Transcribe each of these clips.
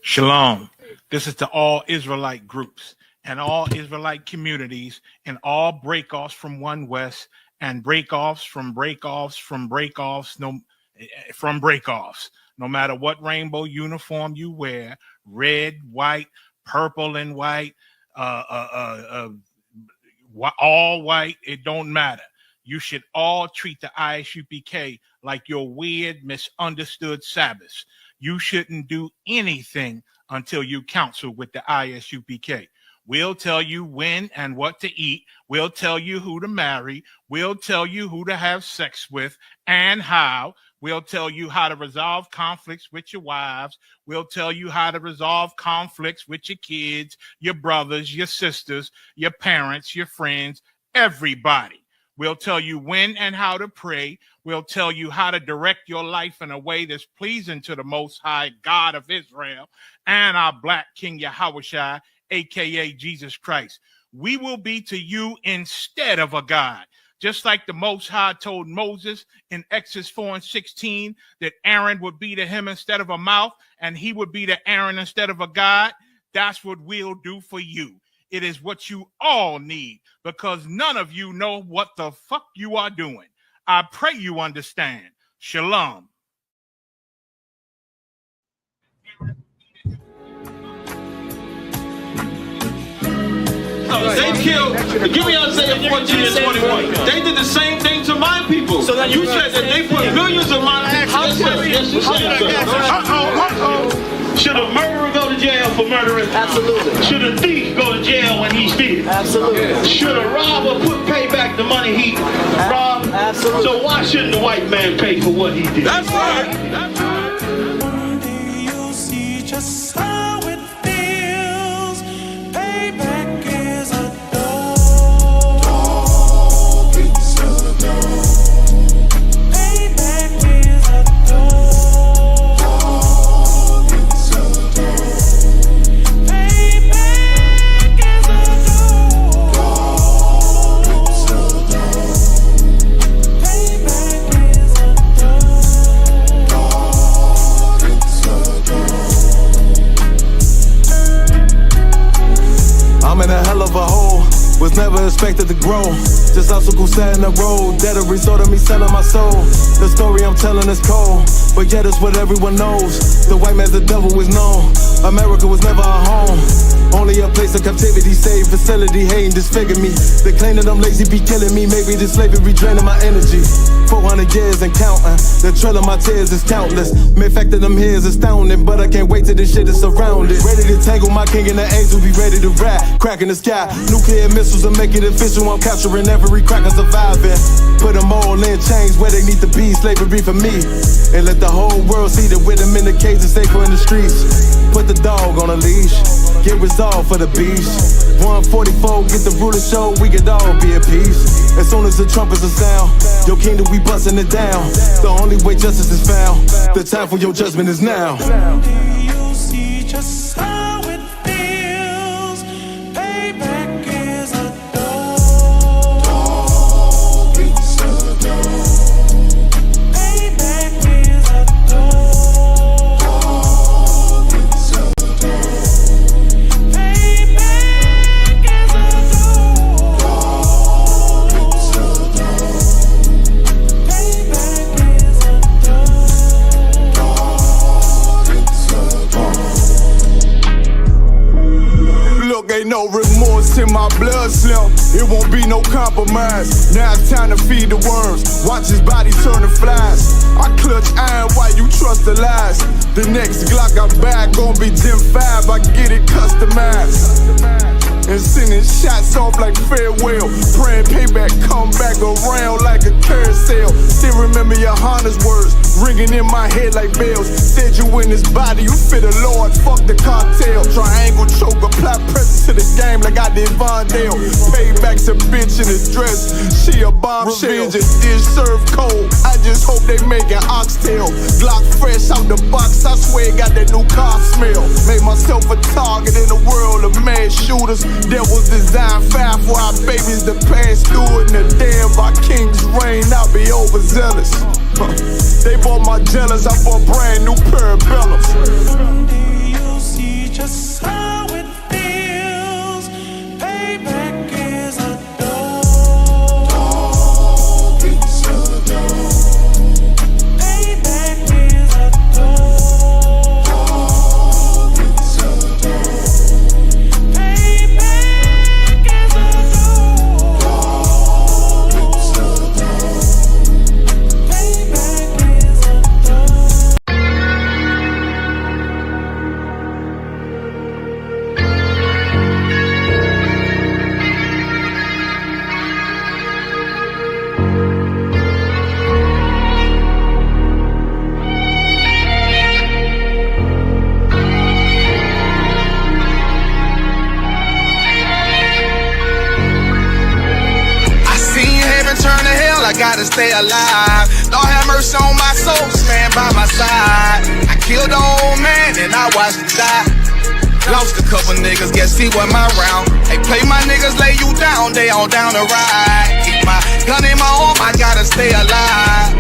Shalom. This is to all Israelite groups and all Israelite communities and all breakoffs from One West and breakoffs from breakoffs from breakoffs no matter what rainbow uniform you wear, red, white, purple and white, all white, it don't matter. You should all treat the Isupk like your weird, misunderstood Sabbaths. You shouldn't do anything until you counsel with the Isupk. We'll tell you when and what to eat. We'll tell you who to marry. We'll tell you who to have sex with and how. We'll tell you how to resolve conflicts with your wives. We'll tell you how to resolve conflicts with your kids, your brothers, your sisters, your parents, your friends, everybody. We'll tell you when and how to pray. We'll tell you how to direct your life in a way that's pleasing to the Most High God of Israel and our Black King Yahushua, a.k.a. Jesus Christ. We will be to you instead of a God. Just like the Most High told Moses in Exodus 4:16 that Aaron would be to him instead of a mouth and he would be to Aaron instead of a God, that's what we'll do for you. It is what you all need because none of you know what the fuck you are doing. I pray you understand. Shalom. They killed, give me Isaiah 14 and 21. They did the same thing to my people. So then you said that they put millions of my people. Should a murderer go to jail for murdering? Absolutely. Should a thief go to jail when he steals? Absolutely. Should a robber pay back the money he robbed? Absolutely. So why shouldn't the white man pay for what he did? That's right. That's right. One day you'll see just how it feels. Payback is a dog. It's a dog. Payback is a dog. It's a dog. Payback is a dog. It's a dog. Payback is a dog. It's a dog. I'm in a hell of a hole, was never expected to grow. Just obstacles set in the road, that a result of me selling my soul. The story I'm telling is cold, but yet it's what everyone knows. The white man's the devil is known. America was never our home, only a place of captivity, saved facility, hating, disfigure me. They claim that I'm lazy, be killing me. Maybe this slavery draining my energy. 400 years and counting, the trail of my tears is countless. Main fact that I'm here is astounding, but I can't wait till this shit is surrounded. Ready to tangle my king and the angels, be ready to rap. Cracking the sky, nuclear missiles and make it official. I'm capturing every cracker surviving. Put them all in chains where they need to be, slavery for me. And let the whole world see that with them in the cage and safer in the streets. Put the dog on a leash, get resolved for the beast. 144, get the ruler show, we could all be at peace. As soon as the trumpets are sound, your kingdom we busting it down. The only way justice is found, the time for your judgment is now. Someday you'll see just how it feels. Payback is a dog. It's a dog. Payback is a dog. It's a dog. Payback is a dog. It's a dog. Payback is a dog. Look, ain't no remorse in my blood slim. It won't be no compromise. Now it's time to feed the worms. Watch his body turn to flies. I clutch iron while you trust the lies. The next Glock I buy gon' be Gen 5. I get it customized. And sending shots off like farewell. Praying payback come back around like a carousel. Still remember your Honda's words ringing in my head like bells. Said you in this body, you fit a Lord, fuck the cartel. Triangle choke, apply pressure to the game like I did Vondale. Payback's a bitch in a dress, she a bombshell. Revenge is served cold, I just hope they making oxtail. Glock fresh out the box, I swear it got that new car smell. Made myself a target in a world of mad shooters. That was designed fire for our babies to pass through. In the day of our king's reign, I'll be overzealous. They bought my jealous, I bought brand new parabellums. Someday you'll see stay alive. Lord have mercy on my soul, stand by my side. I killed the old man and I watched him die. Lost a couple niggas, guess he wasn't my round. Hey, play my niggas, lay you down, they all down the ride. Keep my gun in my arm, I gotta stay alive.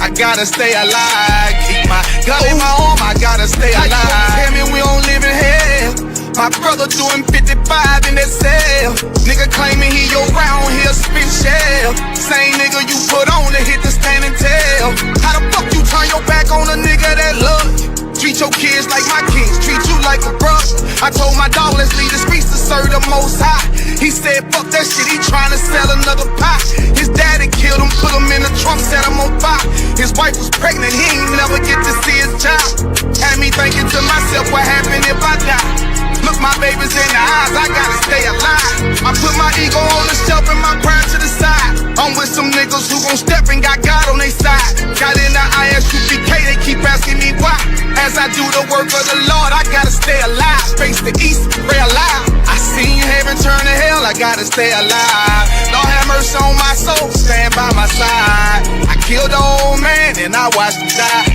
I gotta stay alive. Keep my gun in my arm, I gotta stay alive. Tell me we don't live in hell. My brother doing 55 in that cell. Nigga claiming he your round, he'll spin shell. Same nigga you put on to hit the stand and tell. How the fuck you turn your back on a nigga that love you? Treat your kids like my kids, treat you like a brother. I told my dog, let's leave the streets to serve the most high. He said, fuck that shit, he tryna sell another pot. His daddy killed him, put him in the trunk, set him on fire. His wife was pregnant, he ain't never get to see his child. Had me thinking to myself, what happened if I die? Look my babies in the eyes, I gotta stay alive. I put my ego on the shelf and my pride to the side. I'm with some niggas who gon' step and got God on their side. Got in the ISUPK, they keep asking me why. As I do the work of the Lord, I gotta stay alive. Face the east, pray alive. I seen heaven turn to hell, I gotta stay alive. Lord have mercy on my soul, stand by my side. I killed the old man and I watched him die.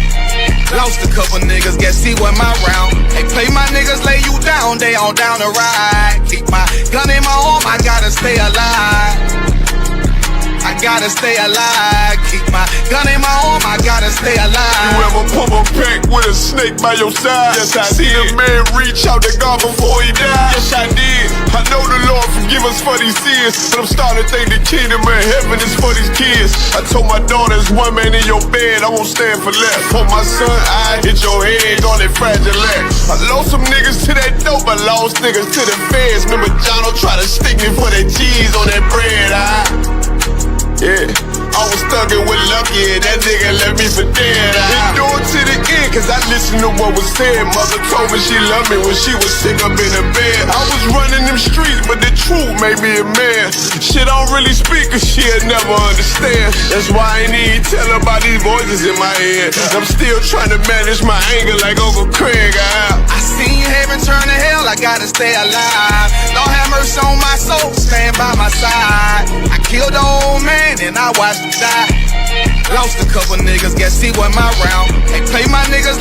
Lost a couple niggas, guess he wasn't my round. Hey, play my niggas, lay you down, they all down the ride. Keep my gun in my arm, I gotta stay alive. I gotta stay alive. Keep my gun in my arm, I gotta stay alive. You ever pump a pack with a snake by your side? Yes, I see a man reach out to God before he died. Yes, I did. I know the Lord forgive us for these sins, but I'm starting to think the kingdom of heaven is for these kids. I told my daughters, one man in your bed, I won't stand for less. For my son, I hit your head on that fragile legs. I lost some niggas to that dope, I lost niggas to the feds. Remember Jono try to stick me for that cheese on that bread, yeah, I was thuggin' with Lucky and that nigga left me for dead. Endured to the end, cause I listened to what was said. Mother told me she loved me when she was sick up in the bed. I was running them streets, but the truth made me a man. Shit, I don't really speak, cause she'll never understand. That's why I ain't even tell her about these voices in my head. I'm still trying to manage my anger like Uncle Craig. I seen heaven turn to hell, I gotta stay alive. Lord have mercy on my soul, stand by my side. I killed the old man and I watched him die. Lost a couple niggas, guess he wasn't my round. Hey, play my niggas.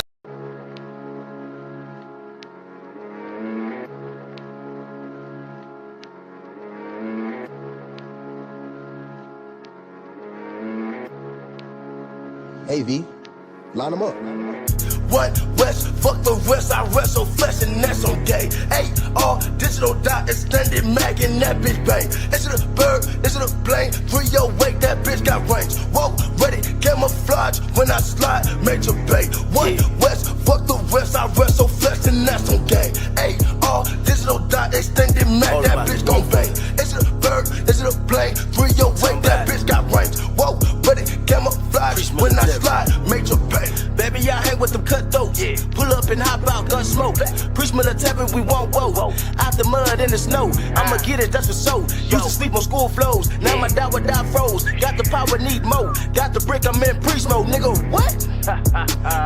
Hey V, line them up. One West, fuck the rest, I wrestle flesh and that's on gay. AR, digital dot, extended mag and that bitch bang. Is it a bird, is it a plane? 308, that bitch got range. Whoa, ready, camouflage, when I slide, major bay. One West, fuck the rest, I wrestle flesh and that's on gay. AR, digital dot, extended mag, that bitch gon' bang. Is it a bird, is it a plane? 308, that bitch got range. Whoa, ready, camouflage, when I slide, major bay. Baby, I hang with them cutthroats. Yeah. Pull up and hop out, gun smoke. Preach military, we won't whoa. Out the mud and the snow. I'ma get it, that's for so. Used to sleep on school floors. Now my die would die froze. Got the power, need more. Got the brick, I'm in priest mode. Nigga, what?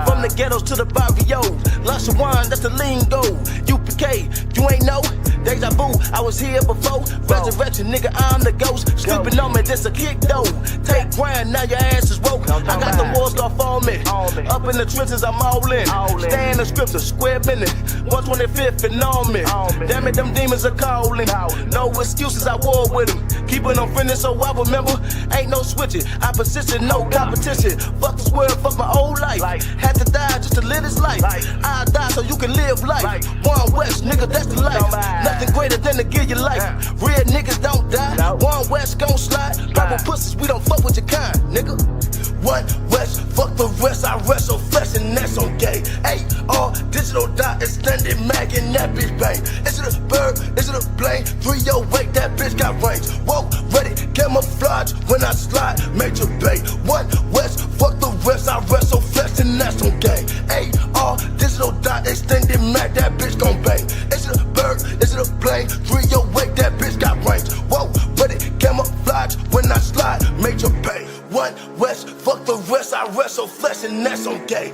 From the ghettos to the barrios. Lush wine, that's the lingo. UPK, you ain't know? Deja vu, I was here before. Resurrection, nigga, I'm the ghost. Sleeping on me, this a kick though. Take grind, now your ass is woke. I got the war scarf on me. Up in the trenches, I'm all in. Stay in the scripture, square minute. 125th and on me. Damn it, them demons are calling. No excuses, I war with them. Keeping them friendly, so I remember. Ain't no switching, opposition, no competition. Fuck this world, fuck my whole life. Had to die just to live this life. I'll die so you can live life. One West, nigga, that's the life. Nothing greater than to give you life. Real niggas don't die. One West gon' slide. Purple pussies, we don't fuck with your kind, nigga. One West, fuck the rest, I wrestle flesh and that's on gay. AR, digital dot, extended mag and that bitch bang. Is it a bird, is it a plane? 308, that bitch got range. Whoa, ready, camouflage, when I slide, major bay. One West, fuck the rest, I wrestle flesh and that's on gay. AR, digital dot, extended mag, that bitch gon' bang. Is it a bird, is it a plane? 308, that bitch got range. Whoa, ready, camouflage, when I slide, major bay. One West, fuck the rest, I wrestle flesh and that's on gay.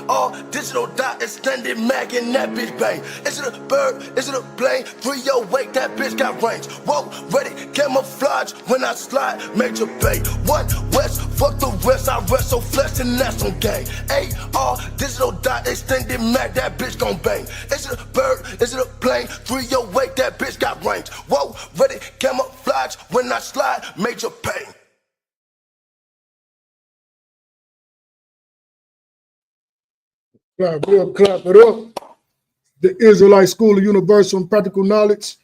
AR, digital dot, extended mag, and that bitch bang. Is it a bird? Is it a plane? 308, that bitch got range. Whoa, ready, camouflage. When I slide, major bay. One west, fuck the rest. I wrestle flesh, and that's on gay. AR, digital dot, extended mag, that bitch gon' bang. Is it a bird? Is it a plane? 308, that bitch got range. Whoa, ready, camouflage. When I slide, major pain. Clap it up, clap it up. The Israelite School of Universal and Practical Knowledge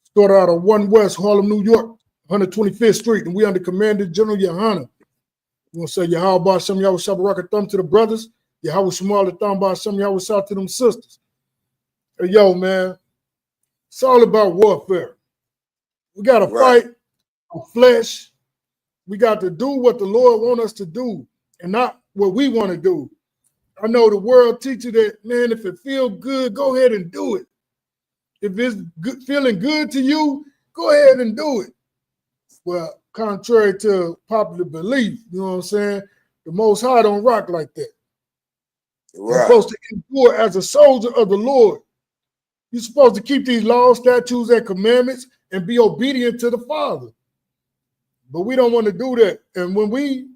started out of 1 West Harlem, New York, 125th Street, and we under Commander General Yohana. We want to say Yahweh Shem Yahweh Shabbat Thumb to the brothers, Yahweh Shemal Thumb by Shem Yahweh Shah to them sisters. Hey, yo, man, it's all about warfare. We got to fight our flesh. We got to do what the Lord wants us to do and not what we want to do. I know the world teaches that, man, if it feels good, go ahead and do it. If it's good, feeling good to you, go ahead and do it. Well, contrary to popular belief, you know what I'm saying? The Most High don't rock like that. You're supposed to endure as a soldier of the Lord. You're supposed to keep these laws, statutes, and commandments and be obedient to the Father. But we don't want to do that. And when we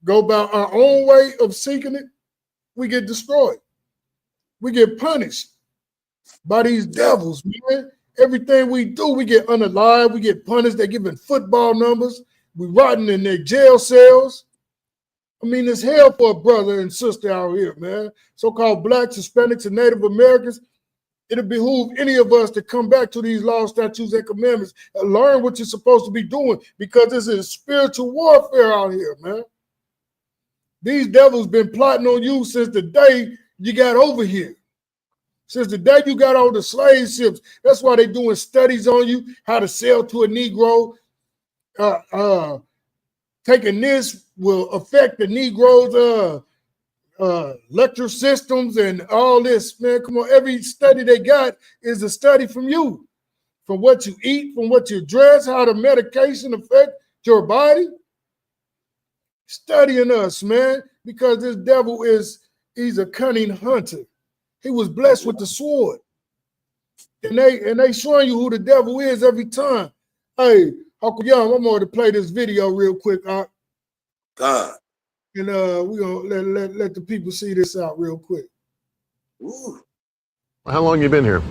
go about our own way of seeking it, we get destroyed. We get punished by these devils, man. Everything we do, we get unalive. We get punished. They're giving football numbers. We rotting in their jail cells. I mean, it's hell for a brother and sister out here, man. So-called blacks, Hispanics, and Native Americans. It'll behoove any of us to come back to these laws, statutes, and commandments and learn what you're supposed to be doing, because this is spiritual warfare out here, man. These devils been plotting on you since the day you got over here. Since the day you got on the slave ships. That's why they're doing studies on you, how to sell to a Negro. Taking this will affect the Negroes' lecture systems and all this, man. Come on, every study they got is a study from you. From what you eat, from what you dress, how the medication affect your body. Studying us, man, because this devil he's a cunning hunter. He was blessed with the sword. And they showing you who the devil is every time. Hey, Uncle Young, I'm going to play this video real quick. And we're gonna let the people see this out real quick. Ooh. How long you been here?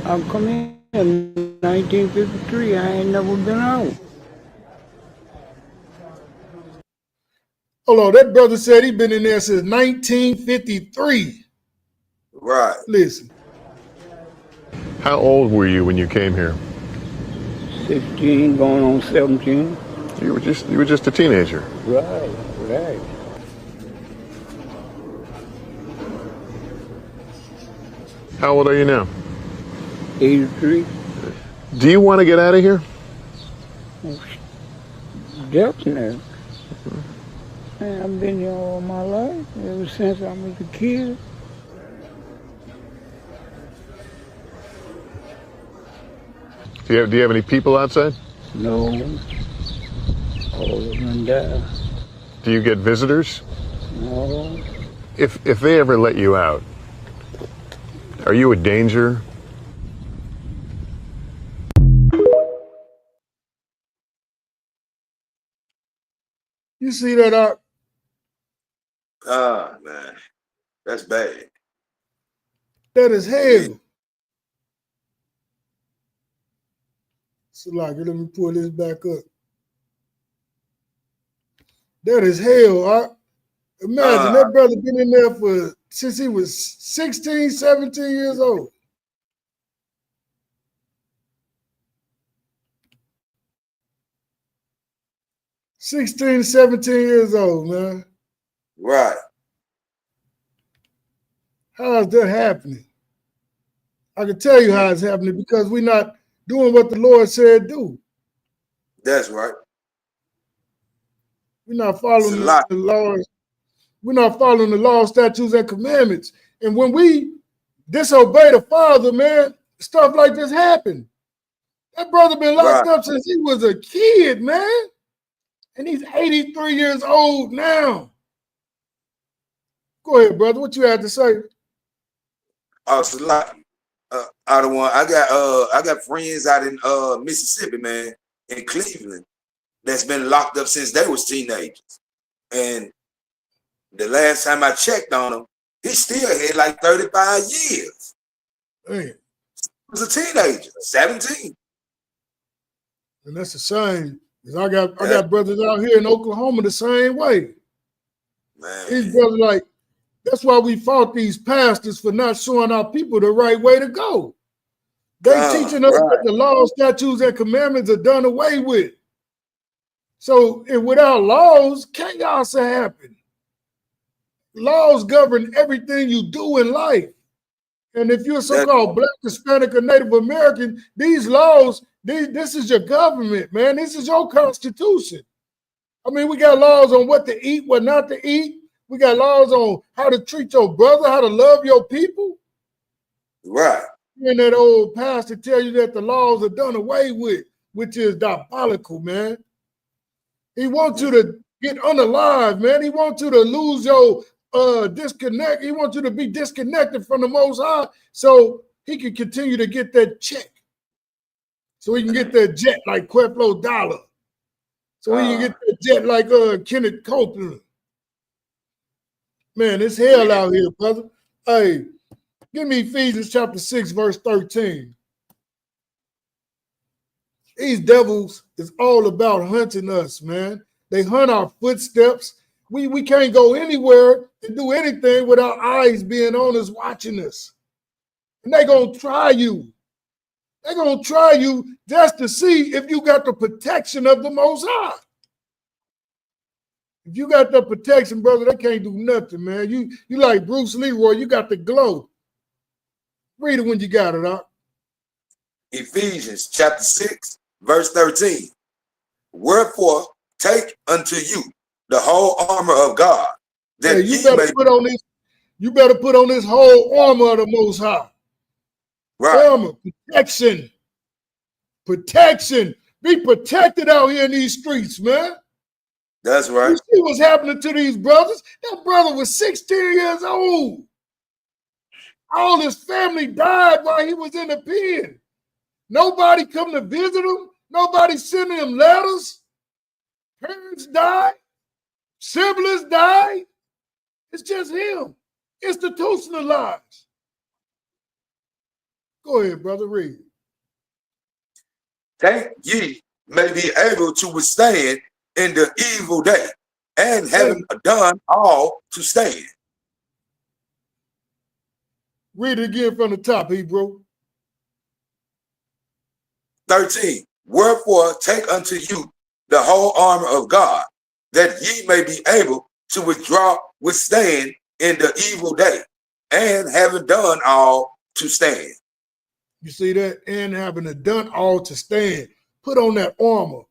I'm coming in 1953. I ain't never been out. Hold on, that brother said he been in there since 1953. Right. Listen. How old were you when you came here? 16, going on 17. You were just a teenager. Right. How old are you now? 83. Do you want to get out of here? Definitely. Man, I've been here all my life, ever since I was a kid. Do you have any people outside? No. All of them died. Do you get visitors? No. If they ever let you out, are you a danger? You see that out? Ah, man. That's bad. That is hell. So like, let me pull this back up. That is hell. Imagine that brother been in there since he was 16, 17 years old. "16, 17 years old, man. Right. How is that happening? I can tell you how it's happening, because we're not doing what the Lord said do. That's right. We're not following the laws. We're not following the law, statutes, and commandments. And when we disobey the Father, man, stuff like this happen. That brother been locked up since he was a kid, man. And he's 83 years old now. Go ahead, brother. What you had to say? It's a lot. I got friends out in Mississippi, man, in Cleveland, that's been locked up since they was teenagers. And the last time I checked on him, he still had like 35 years. Man. He was a teenager, 17. And that's the same. I got brothers out here in Oklahoma the same way. Man. These brothers, like, that's why we fought these pastors for not showing our people the right way to go. They teaching us that the laws, statutes, and commandments are done away with. So without laws, chaos will happen. Laws govern everything you do in life. And if you're so-called Black, Hispanic, or Native American, these laws, this is your government, man. This is your constitution. I mean, we got laws on what to eat, what not to eat. We got laws on how to treat your brother, how to love your people. Right. And that old pastor tell you that the laws are done away with, which is diabolical, man. He wants you to get unalive, man. He wants you to lose your disconnect. He wants you to be disconnected from the Most High so he can continue to get that check. So he can get that jet like Queflo Dollar. So he can get that jet like Kenneth Copeland. Man, it's hell out here, brother. Hey, give me Ephesians chapter 6, verse 13. These devils is all about hunting us, man. They hunt our footsteps. We can't go anywhere and do anything without eyes being on us, watching us. And they're going to try you. They're going to try you just to see if you got the protection of the Most High. If you got the protection, brother, they can't do nothing, man. You like Bruce Leroy, you got the glow. Read it when you got it, huh? Ephesians chapter 6, verse 13. Wherefore, take unto you the whole armor of God, that you better put on this. You better put on this whole armor of the Most High. Right. Armor, protection, protection. Be protected out here in these streets, man. That's right. You see what's happening to these brothers? That brother was 16 years old. All his family died while he was in the pen. Nobody come to visit him. Nobody sending him letters. Parents died. Siblings died. It's just him. Institutionalized. Go ahead, brother, read. That ye may be able to withstand in the evil day, and having done all to stand. Read it again from the top, Hebrew. 13. Wherefore take unto you the whole armor of God, that ye may be able to withstand in the evil day, and having done all to stand. You see that? And having done all to stand. Put on that armor.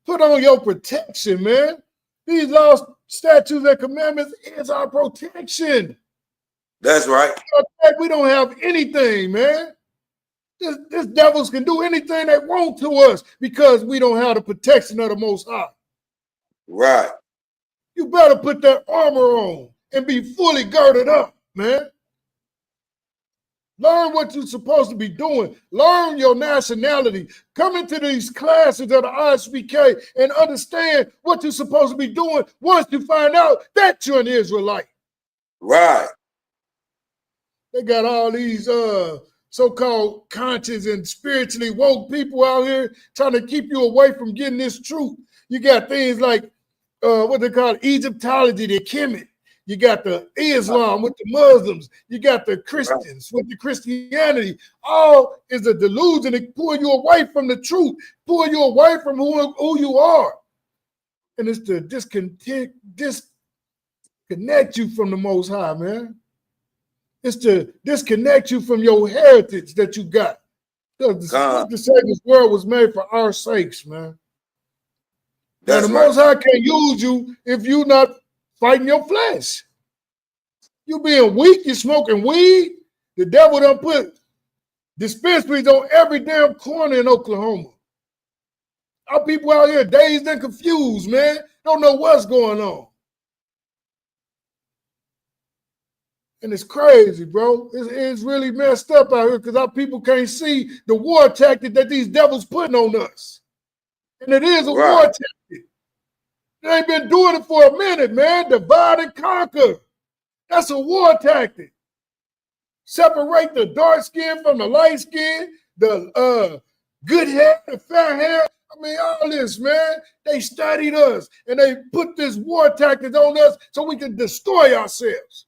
Put on your protection, man. These laws, statutes, and commandments is our protection. That's right. We don't have anything, man. This devils can do anything they want to us because we don't have the protection of the Most High. Right. You better put that armor on and be fully girded up, man. Learn what you're supposed to be doing. Learn your nationality. Come into these classes at the Isupk and understand what you're supposed to be doing once you find out that you're an Israelite. Right. They got all these so-called conscious and spiritually woke people out here trying to keep you away from getting this truth. You got things like what they call Egyptology, the Kemet. You got the Islam with the Muslims. You got the Christians with the Christianity. All is a delusion to pull you away from the truth, pull you away from who you are. And it's to disconnect you from the Most High, man. It's to disconnect you from your heritage that you got. Because the Savior's world was made for our sakes, man. Now, the Most High can't use you if you're not fighting your flesh. You being weak, you smoking weed. The devil done put dispensaries on every damn corner in Oklahoma. Our people out here dazed and confused, man. Don't know what's going on. And it's crazy, bro. It's really messed up out here because our people can't see the war tactic that these devils putting on us. And it is a war tactic. They ain't been doing it for a minute, man. Divide and conquer. That's a war tactic. Separate the dark skin from the light skin, the good hair, the fair hair. I mean, all this, man. They studied us and they put this war tactics on us so we can destroy ourselves.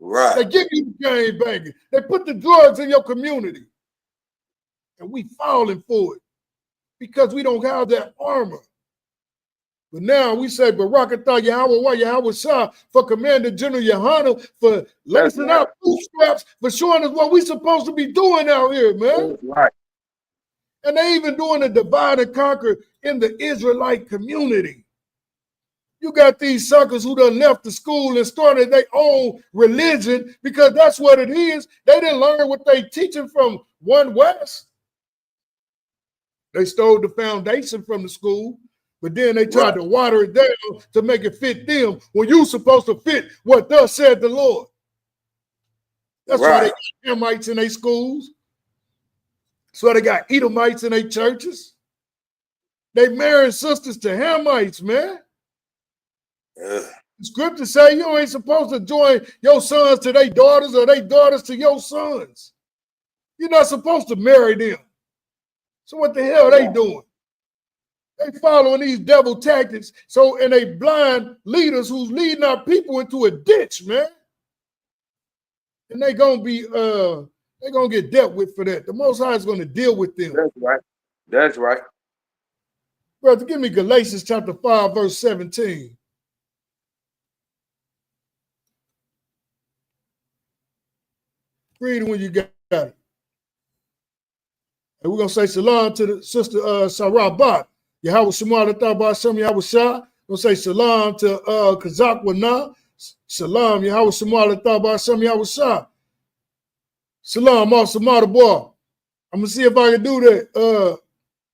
Right. They give you the game banging. They put the drugs in your community. And we falling for it because we don't have that armor. But now we say Barakatah Yahweh Shah for Commander General Yohana for lacing out bootstraps, for showing us what we supposed to be doing out here, man. That's right. And they even doing a divide and conquer in the Israelite community. You got these suckers who done left the school and started their own religion because that's what it is. They didn't learn what they teaching from One West. They stole the foundation from the school, but then they tried to water it down to make it fit them when you supposed to fit what thus said the Lord. That's why they got Hamites in their schools. That's why they got Edomites in their churches. They marrying sisters to Hamites, man. The scripture say you ain't supposed to join your sons to their daughters or their daughters to your sons. You're not supposed to marry them. So what the hell they doing? They following these devil tactics. So, and they blind leaders who's leading our people into a ditch, man. And they gonna be they're gonna get dealt with for that. The Most High is gonna deal with them. That's right. That's right. Brother, give me Galatians chapter 5, verse 17. Read it when you got it. And we're going to say salam to the sister Sarabat. Yahweh Shemar Lathabah Shem Yahweh Shah. We're going to say salam to Kazak Wana. Salam Yahweh Shemar Lathabah Shem Yahweh Shah. Salam Samar boy. I'm going to see if I can do that.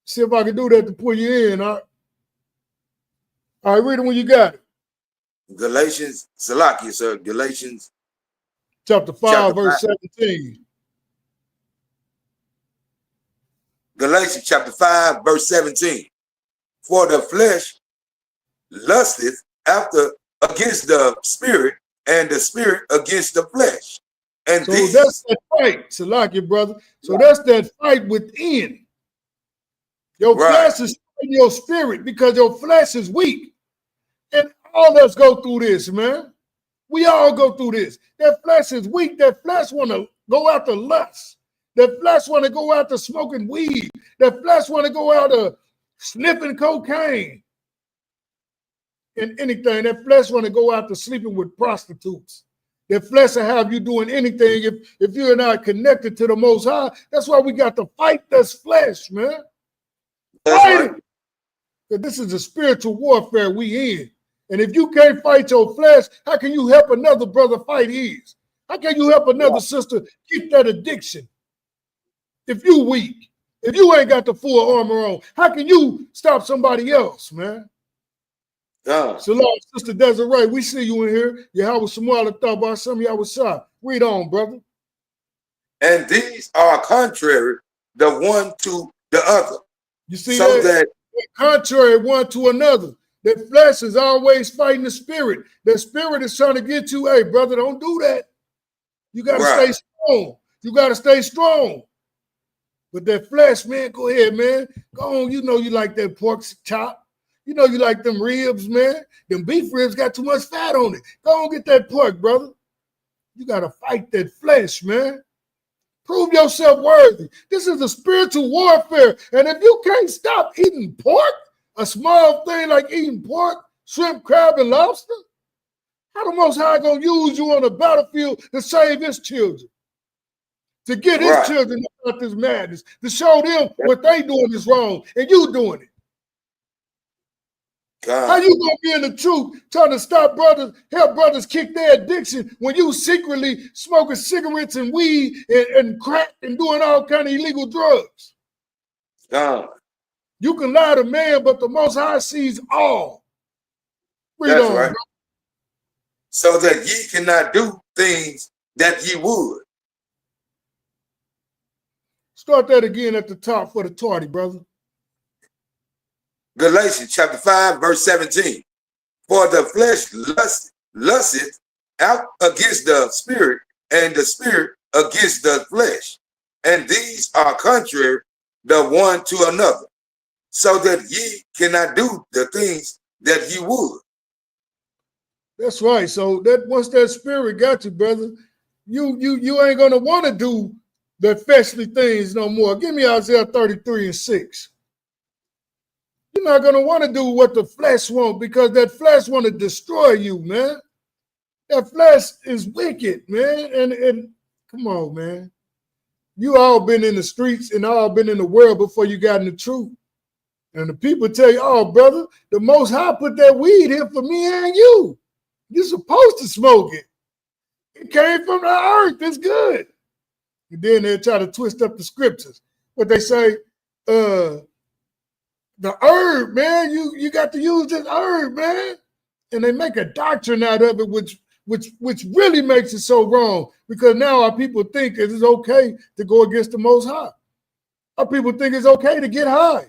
See if I can do that to pull you in. All right, read it when you got it. Galatians, Salakia, sir. Galatians chapter 5, verse 17. Galatians chapter 5, verse 17. For the flesh lusteth after against the spirit, and the spirit against the flesh. And so that's that fight, Salakia, brother. So that's that fight within. Your flesh is fighting your spirit because your flesh is weak. And all of us go through this, man. We all go through this. That flesh is weak. That flesh want to go after lust. That flesh want to go after smoking weed. That flesh want to go after sniffing cocaine. And anything. That flesh want to go after sleeping with prostitutes. That flesh will have you doing anything if you're not connected to the Most High. That's why we got to fight this flesh, man. Fight it. Because this is a spiritual warfare we in. And if you can't fight your flesh, how can you help another brother fight his? How can you help another sister keep that addiction? If you weak, if you ain't got the full armor on, how can you stop somebody else, man? Shalom, Sister Desiree. We see you in here. Yahweh Shemar Lathabah Shem Yahweh Shah. Read on, brother. And these are contrary the one to the other. You see so that contrary one to another. The flesh is always fighting the spirit. The spirit is trying to get you, hey, brother, don't do that. You got to stay strong. You got to stay strong. But that flesh, man, go ahead, man. Go on. You know you like that pork chop. You know you like them ribs, man. Them beef ribs got too much fat on it. Go on, get that pork, brother. You got to fight that flesh, man. Prove yourself worthy. This is a spiritual warfare. And if you can't stop eating pork, a small thing like eating pork, shrimp, crab, and lobster, how the Most High gonna use you on the battlefield to save his children? To get his children out this madness, to show them what they doing is wrong, and you doing it. How you gonna be in the truth trying to stop brothers, help brothers kick their addiction when you secretly smoking cigarettes and weed and crack and doing all kind of illegal drugs? You can lie to man, but the Most High sees all. Read on, right. Bro. So that ye cannot do things that ye would. Start that again at the top for the tardy, brother. Galatians chapter 5, verse 17. For the flesh lusteth out against the spirit, and the spirit against the flesh. And these are contrary the one to another, so that ye cannot do the things that ye would. That's right. So that once that spirit got you, brother, you ain't gonna want to do the fleshly things no more. Give me Isaiah 33:6. You're not gonna want to do what the flesh wants, because that flesh want to destroy you, man. That flesh is wicked, man. And come on, man. You all been in the streets and all been in the world before you got in the truth. And the people tell you, oh, brother, the Most High put that weed here for me and you. You're supposed to smoke it. It came from the earth. It's good. And then they try to twist up the scriptures. But they say, the herb, man, you got to use this herb, man. And they make a doctrine out of it, which really makes it so wrong, because now our people think it is okay to go against the Most High. Our people think it's okay to get high.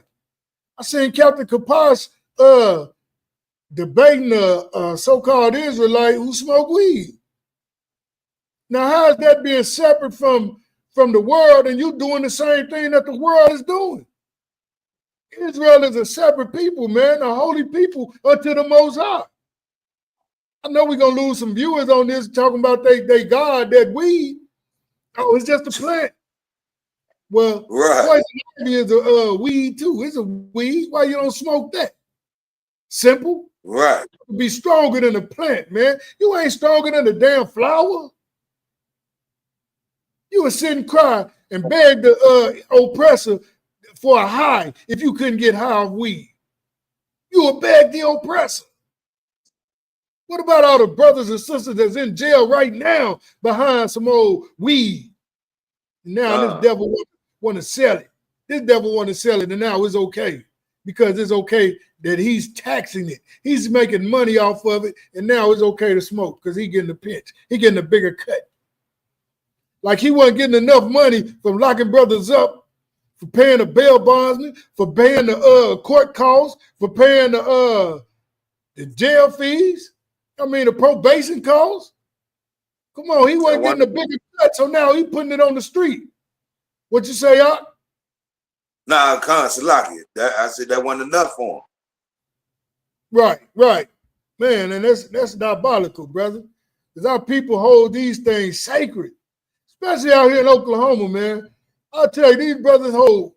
I seen Captain Kapas debating a so-called Israelite who smoked weed. Now, how is that being separate from the world, and you doing the same thing that the world is doing? Israel is a separate people, man, a holy people unto the Most High. I know we're going to lose some viewers on this talking about they God, that weed. Oh, it's just a plant. Well, poison ivy is a weed too. It's a weed. Why you don't smoke that? Simple. Right. Be stronger than a plant, man. You ain't stronger than a damn flower. You would sit and cry and beg the oppressor for a high if you couldn't get high off weed. You would beg the oppressor. What about all the brothers and sisters that's in jail right now behind some old weed? Now this devil want to sell it. This devil want to sell it, and now it's okay because it's okay that he's taxing it. He's making money off of it, and now it's okay to smoke because he's getting a pinch. He getting a bigger cut. Like he wasn't getting enough money from locking brothers up, for paying the bail bondsman, for paying the court costs, for paying the jail fees. I mean, the probation costs. Come on, he wasn't getting a bigger cut, so now he putting it on the street. What you say, Art? Nah, Salaki. I said that wasn't enough for him. Right. Man, and that's diabolical, brother. Because our people hold these things sacred, especially out here in Oklahoma, man. I'll tell you, these brothers hold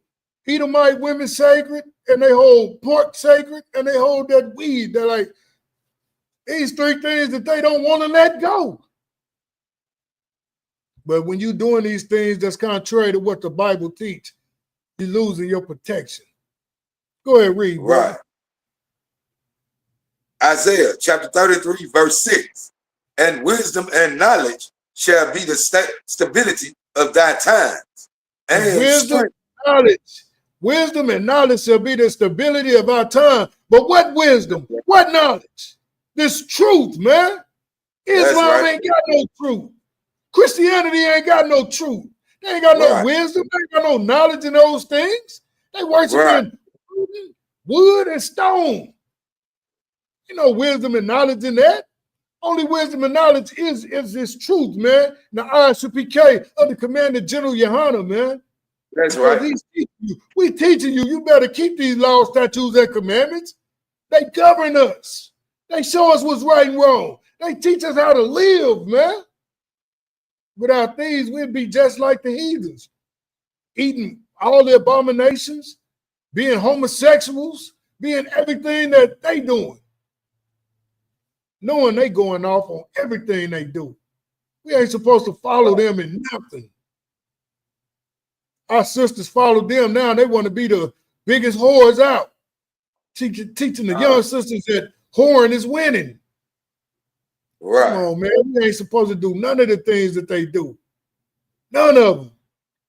Edomite women sacred, and they hold pork sacred, and they hold that weed. They're like, these three things that they don't want to let go. But when you're doing these things that's contrary to what the Bible teaches, you're losing your protection. Go ahead, read. Right. Isaiah chapter 33, verse 6. And wisdom and knowledge shall be the stability of thy times. And wisdom and knowledge shall be the stability of our time. But what wisdom? What knowledge? This truth, man. Islam ain't got no truth. Christianity ain't got no truth. They ain't got no wisdom. They ain't got no knowledge in those things. They worship in wood and stone. You know, wisdom and knowledge in that. Only wisdom and knowledge is this truth, man. The Isupk of the Commander General Yohana, man. That's right. We teaching you, you better keep these laws, statutes, and commandments. They govern us. They show us what's right and wrong. They teach us how to live, man. Without these, we'd be just like the heathens, eating all the abominations, being homosexuals, being everything that they doing. Knowing they going off on everything they do. We ain't supposed to follow them in nothing. Our sisters follow them now. They want to be the biggest whores out. Teaching the young sisters that whoring is winning. Right. Come on, man. We ain't supposed to do none of the things that they do. None of them.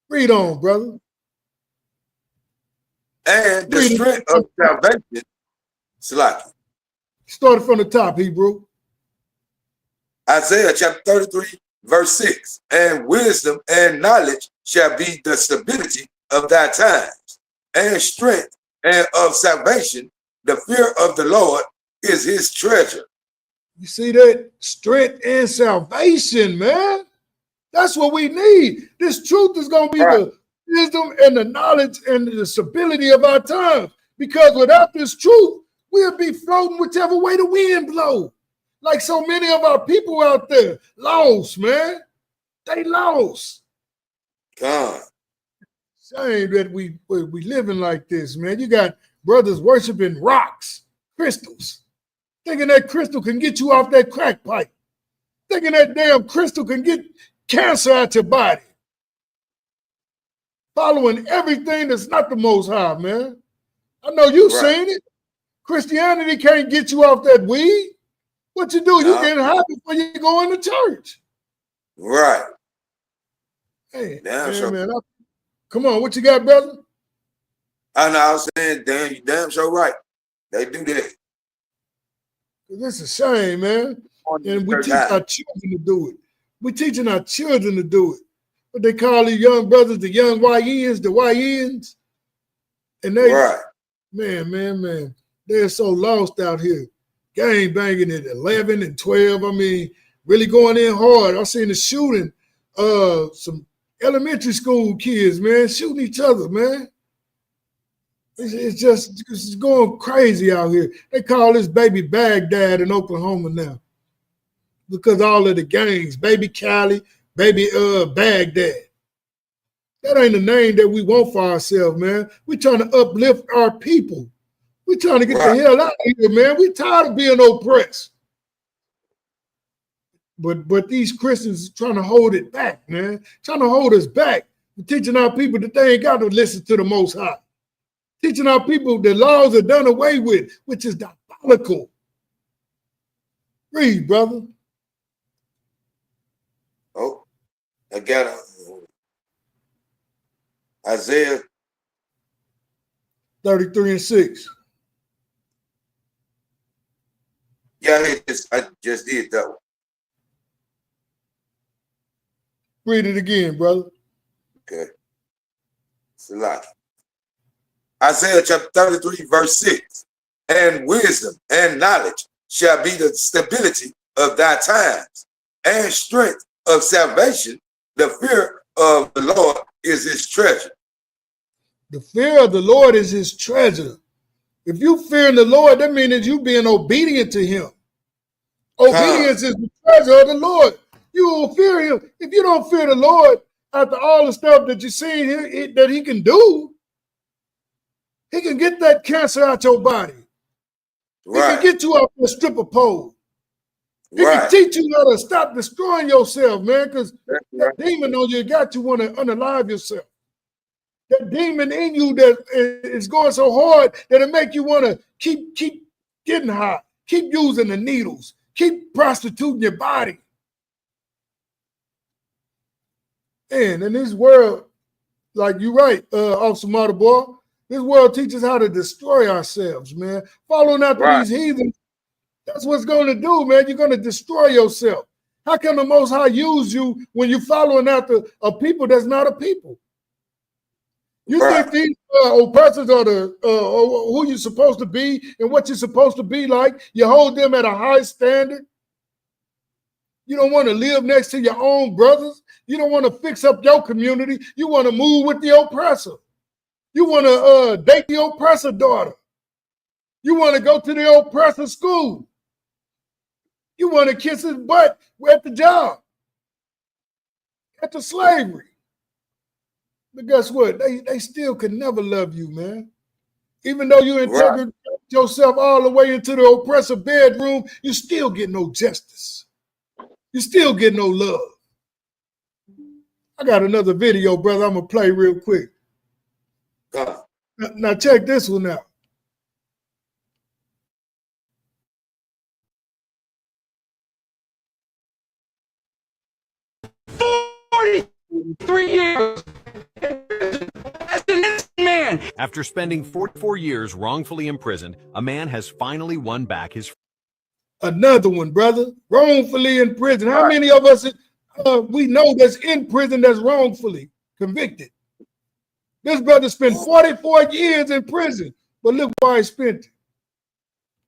Read on, brother. And the strength of salvation, Salaki. Started from the top, Hebrew. Isaiah chapter 33, verse 6. And wisdom and knowledge shall be the stability of thy times, and strength and of salvation. The fear of the Lord is his treasure. You see that? Strength and salvation, man. That's what we need. This truth is going to be the wisdom and the knowledge and the stability of our time. Because without this truth, we'll be floating whichever way the wind blows. Like so many of our people out there, lost, man. They lost. God. Shame that we living like this, man. You got brothers worshiping rocks, crystals, thinking that crystal can get you off that crack pipe, thinking that damn crystal can get cancer out your body, following everything that's not the Most High, man. I know you've seen it. Christianity can't get you off that weed. What you do, you get high before you go into church. Right. Hey, damn, man, come on, what you got, brother? I know, I was saying, damn, you damn sure right. They do that. This is a shame, man. And we teach our children to do it. We're teaching our children to do it. What they call these young brothers, the young YNs, the YNs. And they, man, they're so lost out here. Gang banging at 11 and 12. I mean, really going in hard. I seen the shooting, some elementary school kids, man, shooting each other, man. It's going crazy out here. They call this baby Baghdad in Oklahoma now because all of the gangs, baby Cali, baby Baghdad. That ain't the name that we want for ourselves, man. We're trying to uplift our people. We're trying to get the hell out of here, man. We're tired of being oppressed. But these Christians are trying to hold it back, man. Trying to hold us back. We're teaching our people that they ain't got to listen to the Most High. Teaching our people the laws are done away with, which is diabolical. Read, brother. Oh, I got Isaiah 33:6. Yeah, I just did that one. Read it again, brother. Okay. It's a lot. Isaiah chapter 33, verse 6. And wisdom and knowledge shall be the stability of thy times, and strength of salvation. The fear of the Lord is his treasure. The fear of the Lord is his treasure. If you fear the Lord, that means you being obedient to him. Obedience is the treasure of the Lord. You will fear him. If you don't fear the Lord, after all the stuff that you've seen here, that he can do, he can get that cancer out your body. He can get you off the stripper pole. He can teach you how to stop destroying yourself, man, because that demon on you got you want to unalive yourself. That demon in you that is going so hard that it make you want to keep getting high, keep using the needles, keep prostituting your body. And in this world, like you're right, Officer Marta Boy, this world teaches how to destroy ourselves, man. Following after these heathens, that's what's going to do, man. You're going to destroy yourself. How can the Most High use you when you're following after a people that's not a people? You think these oppressors are who you're supposed to be and what you're supposed to be like? You hold them at a high standard. You don't want to live next to your own brothers. You don't want to fix up your community. You want to move with the oppressor. You want to date the oppressor daughter. You want to go to the oppressor school. You want to kiss his butt at the job, at the slavery. But guess what? They still can never love you, man. Even though you integrate yourself all the way into the oppressor bedroom, you still get no justice. You still get no love. I got another video, brother. I'm going to play real quick. Now check this one out. After spending 44 years wrongfully imprisoned, a man has finally won back his... Another one, brother. Wrongfully in prison. How many of us we know that's in prison that's wrongfully convicted. This brother spent 44 years in prison, but look why he spent it.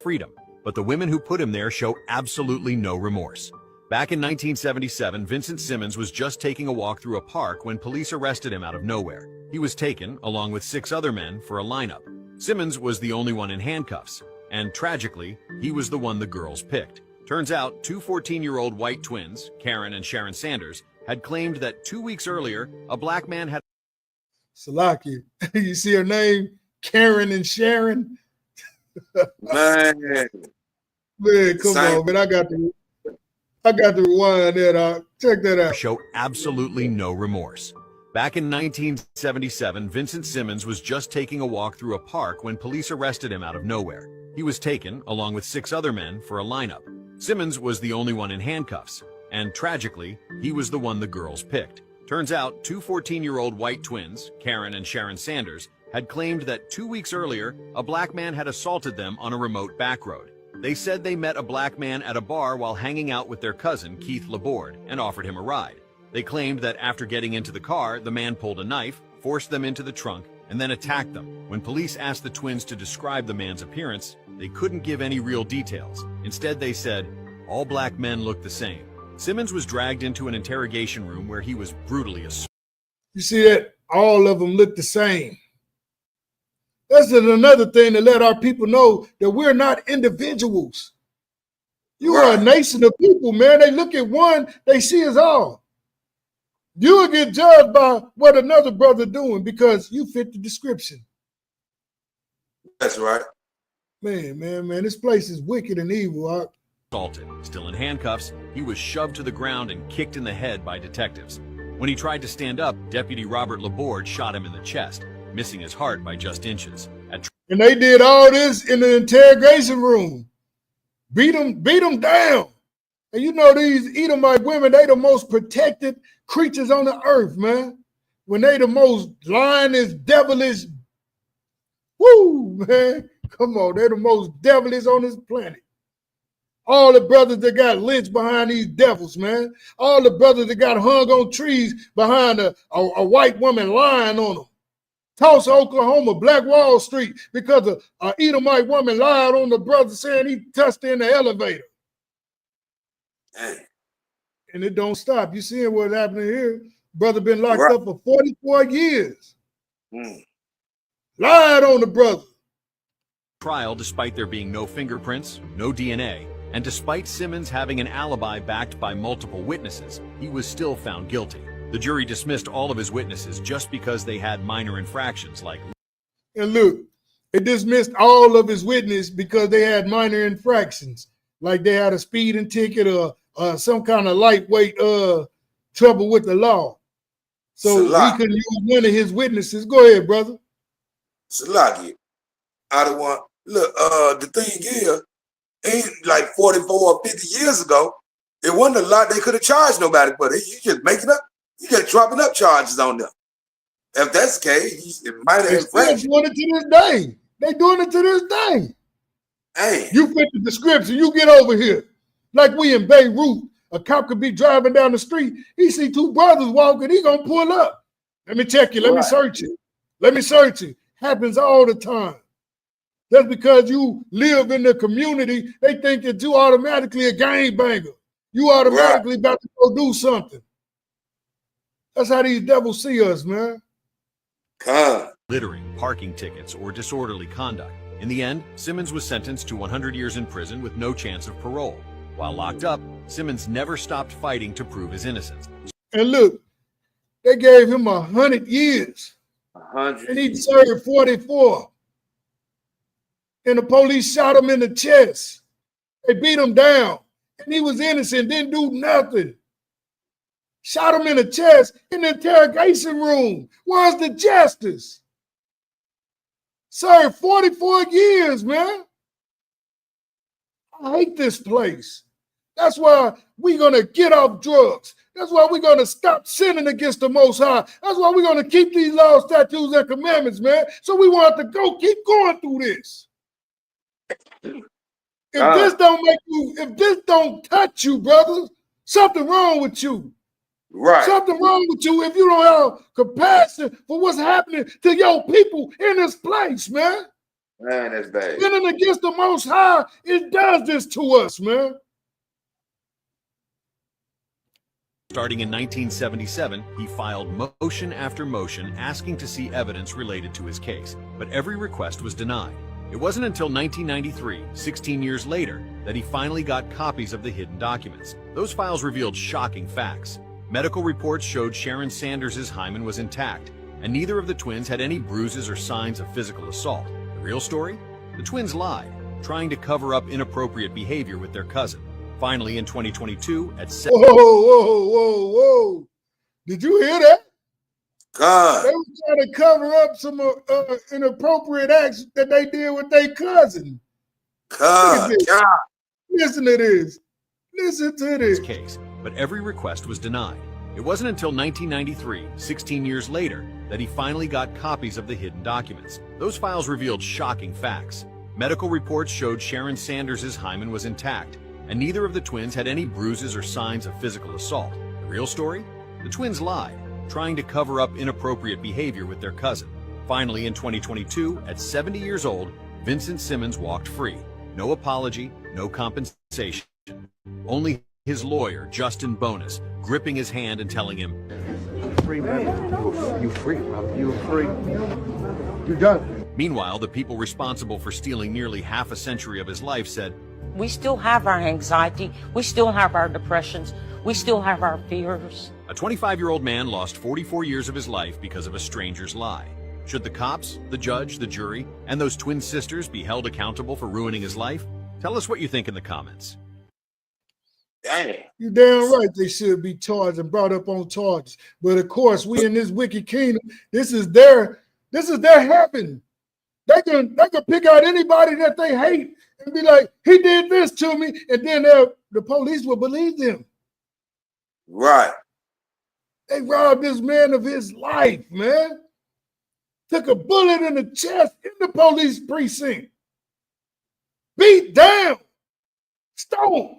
Freedom, but the women who put him there show absolutely no remorse. Back in 1977, Vincent Simmons was just taking a walk through a park when police arrested him out of nowhere. He was taken, along with 6 other men, for a lineup. Simmons was the only one in handcuffs, and tragically, he was the one the girls picked. Turns out, 2 14-year-old white twins, Karen and Sharon Sanders, had claimed that 2 weeks earlier, a black man had... Salaki, you see her name? Karen and Sharon? Man, come on, man. I got to rewind that out. Check that out. Show absolutely no remorse. Back in 1977, Vincent Simmons was just taking a walk through a park when police arrested him out of nowhere. He was taken, along with 6 other men, for a lineup. Simmons was the only one in handcuffs, and tragically, he was the one the girls picked. Turns out, 2 14-year-old white twins, Karen and Sharon Sanders, had claimed that 2 weeks earlier, a black man had assaulted them on a remote back road. They said they met a black man at a bar while hanging out with their cousin, Keith Laborde, and offered him a ride. They claimed that after getting into the car, the man pulled a knife, forced them into the trunk, and then attacked them. When police asked the twins to describe the man's appearance, they couldn't give any real details. Instead, they said, all black men look the same. Simmons was dragged into an interrogation room where he was brutally assaulted. You see that? All of them look the same. That's another thing to let our people know that we're not individuals. You are a nation of people, man. They look at one, they see us all. You will get judged by what another brother doing because you fit the description. That's right. Man, this place is wicked and evil. Assaulted. Still in handcuffs, he was shoved to the ground and kicked in the head by detectives. When he tried to stand up, Deputy Robert Laborde shot him in the chest, missing his heart by just inches. And they did all this in the interrogation room. Beat them down. And you know these Edomite women, they the most protected creatures on the earth, man. When they the most lioness, devilish, woo, man. Come on, they're the most devilish on this planet. All the brothers that got lynched behind these devils, man. All the brothers that got hung on trees behind a white woman lying on them. Tulsa, Oklahoma, Black Wall Street, because an Edomite woman lied on the brother saying he touched her in the elevator. Dang. And it don't stop. You seeing what's happening here? Brother been locked up for 44 years. Lied on the brother. Trial despite there being no fingerprints, no DNA, and despite Simmons having an alibi backed by multiple witnesses, he was still found guilty. The jury dismissed all of his witnesses just because they had minor infractions like... And look, it dismissed all of his witnesses because they had minor infractions, like they had a speeding ticket or some kind of lightweight trouble with the law. So he couldn't use one of his witnesses. Go ahead, brother. Salaki, I don't want... Look, the thing is, ain't like 44 or 50 years ago, it wasn't a lot they could have charged nobody, but you just making up, you just dropping up charges on them. If that's the case, it might have... They're doing it to this day. They doing it to this day. Hey. You fit the description, you get over here. Like we in Beirut, a cop could be driving down the street, he see 2 brothers walking, he gonna pull up. Let me check you, let me search you. Let me search you. Happens all the time. That's because you live in the community, they think that you automatically a gangbanger. You automatically about to go do something. That's how these devils see us, man. Littering, parking tickets, or disorderly conduct. In the end, Simmons was sentenced to 100 years in prison with no chance of parole. While locked up, Simmons never stopped fighting to prove his innocence. And look, they gave him 100 years. 100. And he served 44. And the police shot him in the chest. They beat him down. And he was innocent, didn't do nothing. Shot him in the chest in the interrogation room. Where's the justice? Served 44 years, man. I hate this place. That's why we're going to get off drugs. That's why we're going to stop sinning against the Most High. That's why we're going to keep these laws, statutes, and commandments, man. So we want to keep going through this. If this don't make you, if this don't touch you, brothers, something wrong with you. Right. Something wrong with you if you don't have compassion for what's happening to your people in this place, man. Man, that's bad. Sinning against the Most High, it does this to us, man. Starting in 1977, he filed motion after motion asking to see evidence related to his case, but every request was denied. It wasn't until 1993, 16 years later, that he finally got copies of the hidden documents. Those files revealed shocking facts. Medical reports showed Sharon Sanders' hymen was intact, and neither of the twins had any bruises or signs of physical assault. The real story? The twins lied, trying to cover up inappropriate behavior with their cousin. Finally, in 2022, at whoa. Did you hear that? God. They were trying to cover up some inappropriate acts that they did with their cousin. God. Listen to this. Listen to this. Case, but every request was denied. It wasn't until 1993, 16 years later, that he finally got copies of the hidden documents. Those files revealed shocking facts. Medical reports showed Sharon Sanders' hymen was intact, and neither of the twins had any bruises or signs of physical assault. The real story? The twins lied, trying to cover up inappropriate behavior with their cousin. Finally, in 2022, at 70 years old, Vincent Simmons walked free. No apology, no compensation. Only his lawyer, Justin Bonus, gripping his hand and telling him, "Free, man. You free, brother. You free. You done." Meanwhile, the people responsible for stealing nearly half a century of his life said, "We still have our anxiety. We still have our depressions. We still have our fears." A 25-year-old man lost 44 years of his life because of a stranger's lie. Should the cops, the judge, the jury, and those twin sisters be held accountable for ruining his life? Tell us what you think in the comments. Dang. You damn right they should be charged and brought up on charges. But of course, we in this wicked kingdom, this is their heaven. They can pick out anybody that they hate and be like, he did this to me, and then the police will believe them. Right. They robbed this man of his life, man. Took a bullet in the chest in the police precinct. Beat down. Stoned.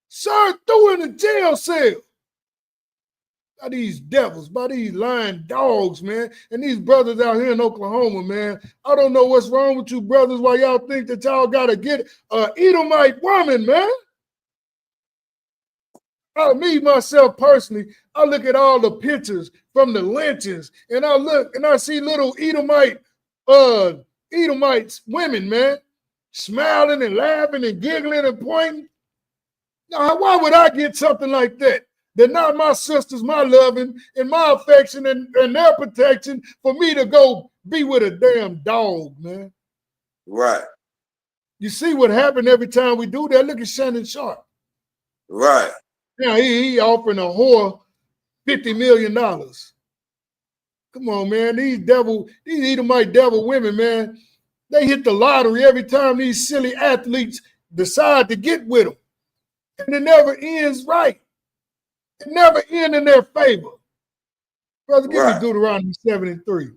Served through in a jail cell. By these devils, by these lying dogs, man. And these brothers out here in Oklahoma, man. I don't know what's wrong with you brothers, why y'all think that y'all got to get an Edomite woman, man. Me, myself personally, I look at all the pictures from the lynchings, and I look and I see little Edomites women, man, smiling and laughing and giggling and pointing. Now, why would I get something like that? They're not my sisters, my loving, and my affection and their protection for me to go be with a damn dog, man. Right. You see what happened every time we do that? Look at Shannon Sharp. Right. Now he offering a whore $50 million. Come on, man. These Edomite devil women, man, they hit the lottery every time these silly athletes decide to get with them. And it never ends right. It never ends in their favor. Brother, give me Deuteronomy 7:3.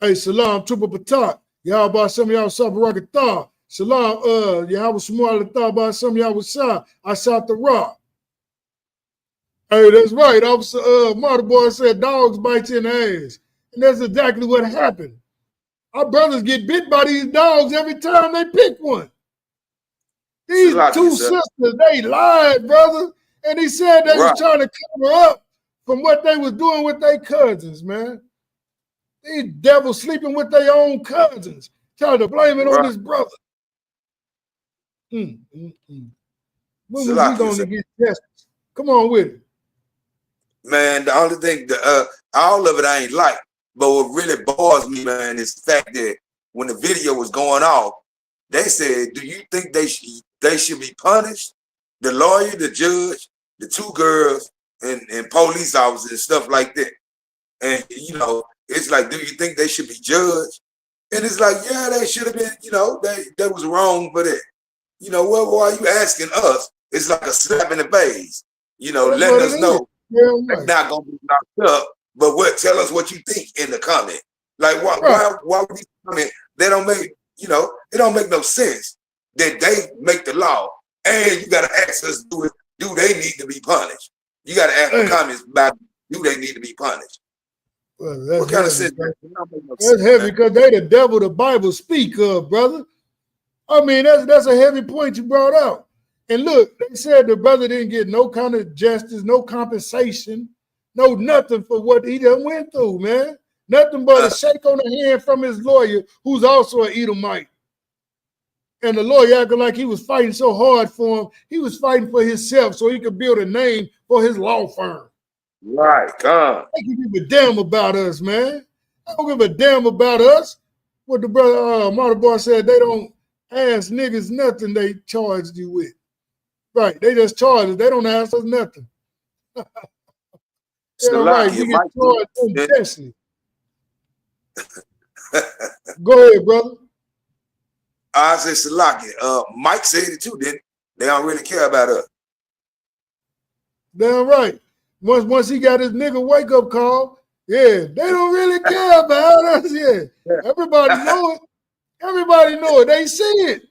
Hey, Salam, Tuba Patak. Y'all about some of y'all Sabarakatah. Salam, Yahweh Shmuel Alatah, some of y'all was shot. I shot the rock. Hey, that's right. Officer Martyr Boy said dogs bite you in the ass. And that's exactly what happened. Our brothers get bit by these dogs every time they pick one. These two sisters, they lied, brother. And he said they was trying to cover up from what they was doing with their cousins, man. These devils sleeping with their own cousins, trying to blame it on his brother. When was we going to get justice? Come on with it. Man, the only thing, all of it I ain't like. But what really bores me, man, is the fact that when the video was going off, they said, do you think they should be punished? The lawyer, the judge, the two girls, and police officers and stuff like that. And, you know, it's like, do you think they should be judged? And it's like, yeah, they should have been, you know, they was wrong for that. You know, well, why are you asking us? It's like a slap in the face, you know, letting us know they're not going to be knocked up. But tell us what you think in the comment. Like, why would you comment? They don't make, you know, it don't make no sense that they make the law And you got to ask us, do they need to be punished? You got to ask the comments about, do they need to be punished? Well, that's what kind heavy, of sense? That's heavy because they the devil the Bible speak of, brother. I mean, that's a heavy point you brought out. And look, they said the brother didn't get no kind of justice, no compensation, no nothing for what he done went through, man. Nothing but a shake on the hand from his lawyer, who's also an Edomite. And the lawyer acted like he was fighting so hard for him. He was fighting for himself so he could build a name for his law firm. Right, come. They can give a damn about us, man. I don't give a damn about us. What the brother Marta Boy said, they don't ask niggas nothing they charged you with. Right, they just charge us. They don't ask us nothing. Yeah, right, we get charged unjustly. Go ahead, brother. I said Salaki. Mike said it too, didn't they? Don't really care about us. Damn right. Once he got his nigga wake up call, yeah, they don't really care about us. Yeah, everybody know it. Everybody know it. They see it.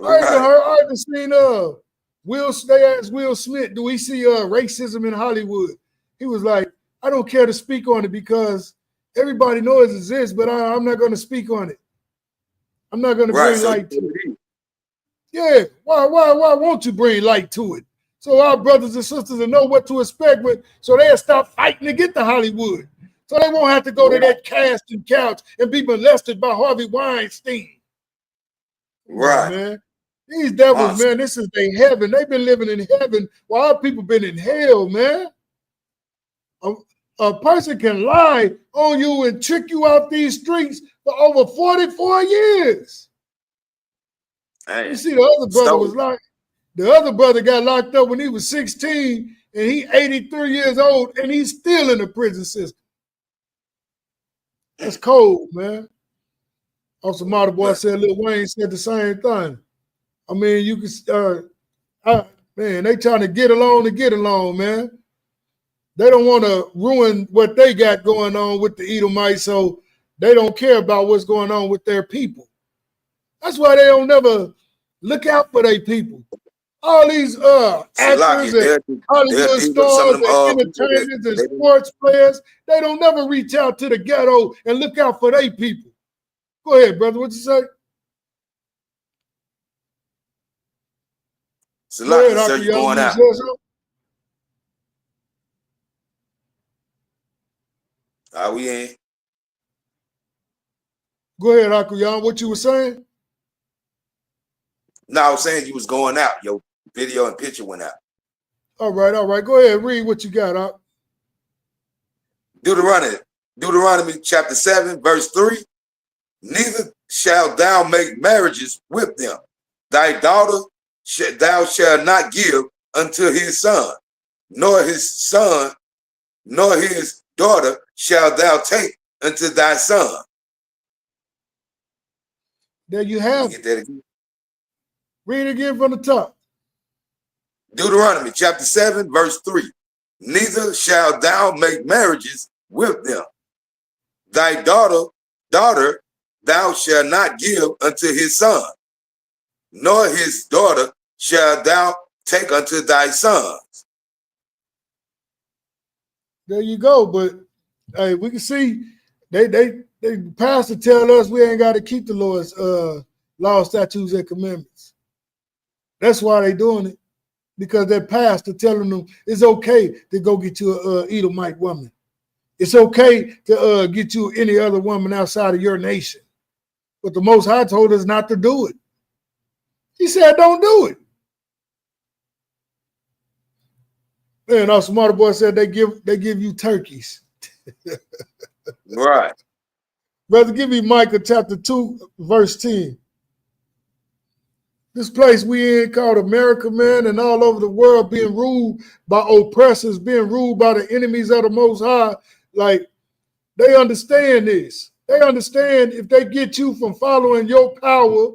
I just seen they asked Will Smith, do we see racism in Hollywood? He was like, I don't care to speak on it because everybody knows it exists, but I'm not going to speak on it. I'm not going to bring light to it. Yeah, why won't you bring light to it? So our brothers and sisters will know what to expect with, so they'll stop fighting to get to Hollywood. So they won't have to go to that casting couch and be molested by Harvey Weinstein. Right. Man. These devils, man, this is their heaven. They've been living in heaven while our people been in hell, man. A person can lie on you and trick you off these streets for over 44 years. Hey, you see, the other brother was like, the other brother got locked up when he was 16 and he 83 years old and he's still in the prison system. That's cold, man. Also, Marta Boy said Lil Wayne said the same thing. I mean, you can, man, they trying to get along, man. They don't want to ruin what they got going on with the Edomites, so they don't care about what's going on with their people. That's why they don't never look out for their people. All these actors and Hollywood stars and entertainers and sports players, they don't never reach out to the ghetto and look out for their people. Go ahead, brother. What you say? Go ahead, you going out. Are we in? Go ahead, Akuyan. What you were saying? No, I was saying you was going out. Your video and picture went out. All right. Go ahead, read what you got, Ak. Deuteronomy chapter 7, verse 3. Neither shalt thou make marriages with them. Thy daughter thou shalt not give unto his son, nor his daughter shalt thou take unto thy son. There you have it. Read again from the top. Deuteronomy chapter 7, verse 3. Neither shalt thou make marriages with them. Thy daughter thou shalt not give unto his son, nor his daughter shalt thou take unto thy sons. There you go. But hey, we can see they pastor tell us we ain't got to keep the Lord's law, statutes, and commandments. That's why they doing it, because their pastor telling them it's okay to go get you a Edomite woman. It's okay to get you any other woman outside of your nation. But the Most High told us not to do it. He said, don't do it. And our Marta Boy said they give you turkeys. Right. Brother, give me Micah chapter 2, verse 10. This place we in called America, man, and all over the world being ruled by oppressors, being ruled by the enemies of the Most High. Like, they understand this. They understand if they get you from following your power,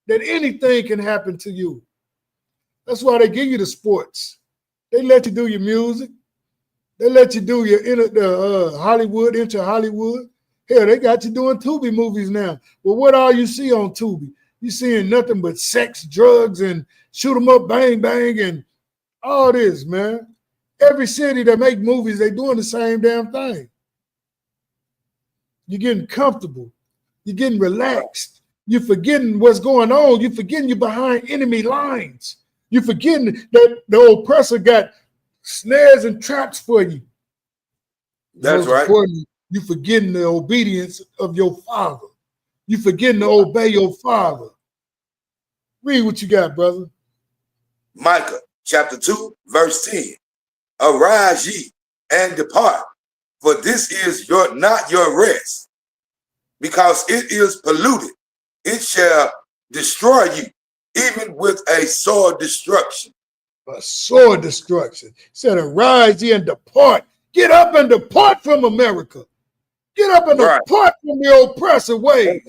that anything can happen to you. That's why they give you the sports. They let you do your music. They let you do your Hollywood, enter Hollywood. Hell, they got you doing Tubi movies now. Well, what all you see on Tubi? You seeing nothing but sex, drugs, and shoot 'em up, bang, bang, and all this, man. Every city that make movies, they doing the same damn thing. You're getting comfortable. You're getting relaxed. You're forgetting what's going on. You're forgetting you're behind enemy lines. You're forgetting that the oppressor got snares and traps for you. That's right. You're forgetting the obedience of your father. You're forgetting to obey your father. Read what you got, brother. Micah chapter 2, verse 10. Arise ye and depart, for this is not your rest, because it is polluted. It shall destroy you, even with a sore destruction. A sore destruction. Said, arise ye and depart. Get up and depart from America. Get up and depart from the oppressive ways.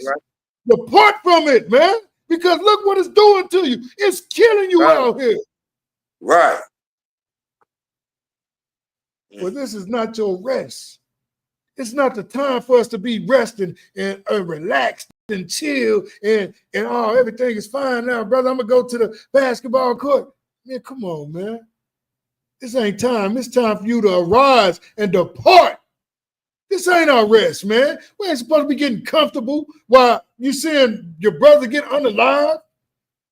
Depart from it, man. Because look what it's doing to you. It's killing you out here. Right. Well, this is not your rest. It's not the time for us to be resting and relaxed and chill and everything is fine now, brother. I'm gonna go to the basketball court. Man, come on, man. This ain't time. It's time for you to arise and depart. This ain't our rest, man. We ain't supposed to be getting comfortable while you seeing your brother get unalived.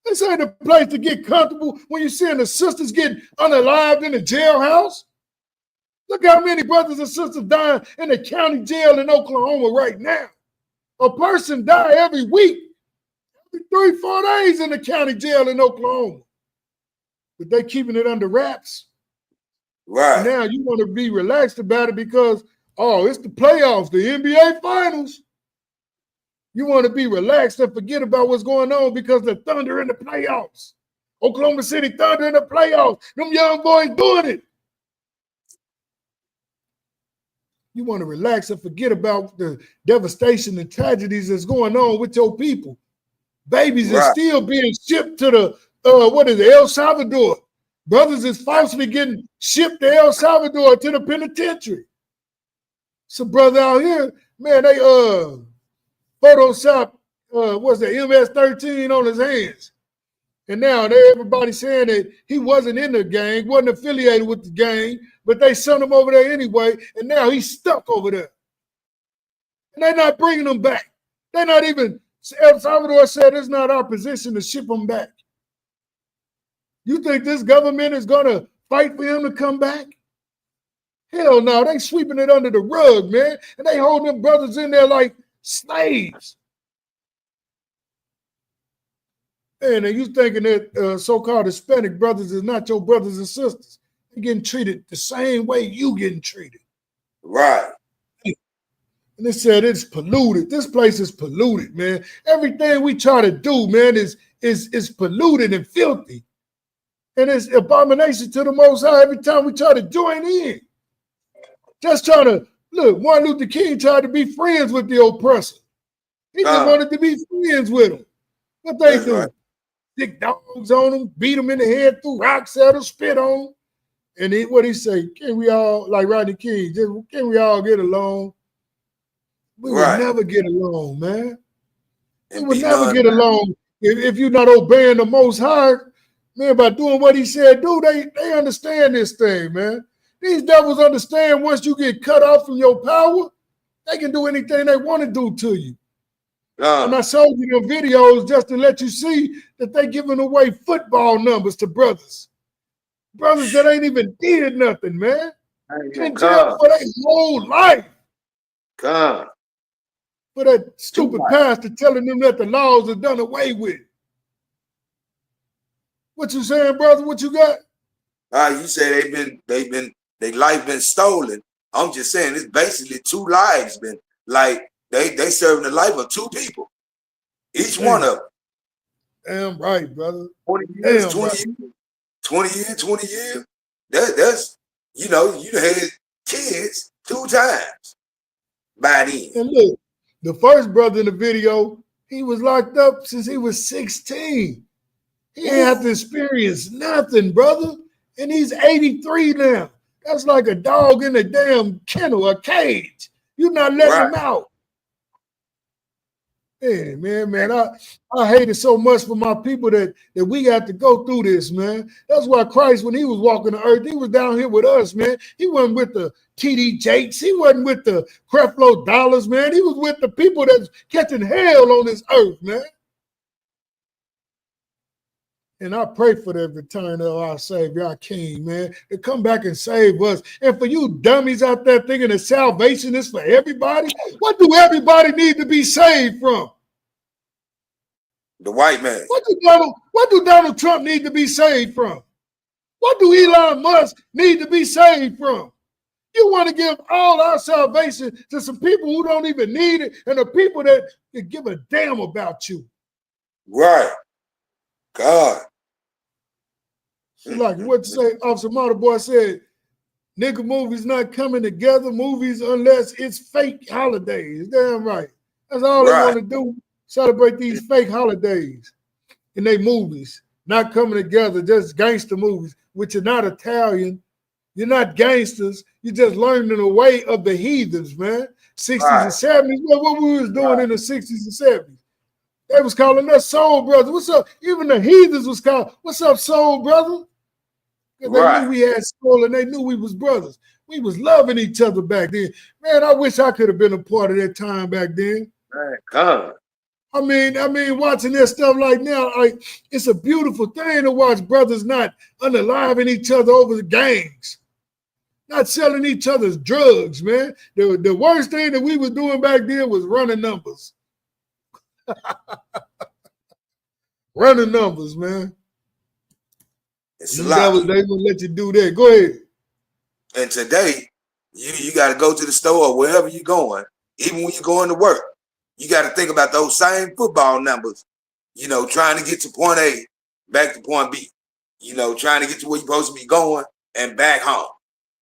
This ain't the place to get comfortable when you're seeing the sisters getting unalived in the jailhouse. Look how many brothers and sisters dying in the county jail in Oklahoma right now. A person die every week, every 3-4 days in the county jail in Oklahoma. But they keeping it under wraps. Right. And now you want to be relaxed about it because, it's the playoffs, the NBA finals. You want to be relaxed and forget about what's going on because the Thunder in the playoffs. Oklahoma City Thunder in the playoffs. Them young boys doing it. You want to relax and forget about the devastation and tragedies that's going on with your people. Babies are still being shipped to the, El Salvador. Brothers is falsely getting shipped to El Salvador to the penitentiary. Some brother out here, man, they Photoshop, what's that, MS-13 on his hands. And now everybody saying that he wasn't in the gang, wasn't affiliated with the gang, but they sent him over there anyway, and now he's stuck over there. And they're not bringing him back. They're not even, El Salvador said it's not our position to ship him back. You think this government is going to fight for him to come back? Hell no, they sweeping it under the rug, man, and they holding them brothers in there like slaves. And you thinking that so-called Hispanic brothers is not your brothers and sisters. They're getting treated the same way you getting treated. Right. And they said it's polluted. This place is polluted, man. Everything we try to do, man, is polluted and filthy. And it's abomination to the Most High every time we try to join in. Just trying to, look, Martin Luther King tried to be friends with the oppressor. He just wanted to be friends with him. What they do? Right. Stick dogs on them, beat them in the head, threw rocks at them, spit on them. And what he say? Can we all, like Rodney King, can we all get along? We would never get along, man. We would never get along if you're not obeying the Most High. Man, by doing what he said, they understand this thing, man. These devils understand once you get cut off from your power, they can do anything they want to do to you. And I showed you the videos just to let you see that they giving away football numbers to brothers. Brothers that ain't even did nothing, man. In jail for their whole life. God. For that stupid pastor telling them that the laws are done away with. What you saying, brother? What you got? You say their life been stolen. I'm just saying it's basically 2 lives been like they serving the life of 2 people. Each one of them. Damn right, brother. 20 years, 20 years. That's you had kids 2 times by then. And look, the first brother in the video, he was locked up since he was 16. He ain't have to experience nothing, brother. And he's 83 now. That's like a dog in a damn kennel, a cage. You're not letting him out. Hey, man, I hate it so much for my people that we got to go through this, man. That's why Christ, when he was walking the earth, he was down here with us, man. He wasn't with the TD Jakes. He wasn't with the Creflo Dollars, man. He was with the people that's catching hell on this earth, man. And I pray for the return of our Savior, our King, man, to come back and save us. And for you dummies out there thinking that salvation is for everybody, what do everybody need to be saved from? The white man. What do Donald Trump need to be saved from? What do Elon Musk need to be saved from? You want to give all our salvation to some people who don't even need it and the people that give a damn about you. Right. God. Like what to say, Officer Boy said, nigga movies not coming together, movies unless it's fake holidays. Damn right. That's all they want to do, celebrate these fake holidays in their movies. Not coming together, just gangster movies, which are not Italian. You're not gangsters. You're just learning the way of the heathens, man. 60s and 70s, what we was doing in the 60s and 70s. They was calling us soul brothers. What's up? Even the heathens was called, what's up, soul brother? Because they knew we had soul and they knew we was brothers. We was loving each other back then. Man, I wish I could have been a part of that time back then. Man, God. I mean, watching that stuff like now, like it's a beautiful thing to watch brothers not unaliving each other over the gangs, not selling each other's drugs, man. The worst thing that we were doing back then was running numbers. Running numbers, man. It's a lot. They gonna let you do that. Go ahead. And today, you got to go to the store or wherever you're going, even when you're going to work. You got to think about those same football numbers, trying to get to point A, back to point B, trying to get to where you're supposed to be going and back home.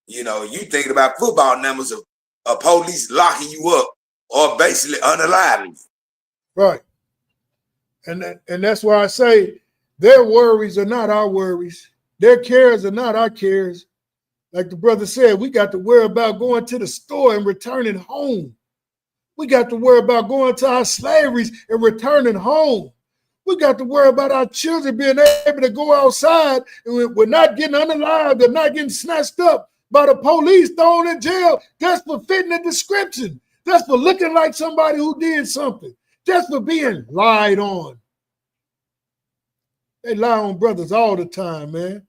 You thinking about football numbers of police locking you up or basically unaliving you. Right. And that's why I say their worries are not our worries. Their cares are not our cares. Like the brother said, we got to worry about going to the store and returning home. We got to worry about going to our slaveries and returning home. We got to worry about our children being able to go outside and we're not getting unalived, they're not getting snatched up by the police, thrown in jail just for fitting the description, just for looking like somebody who did something, just for being lied on. They lie on brothers all the time, man.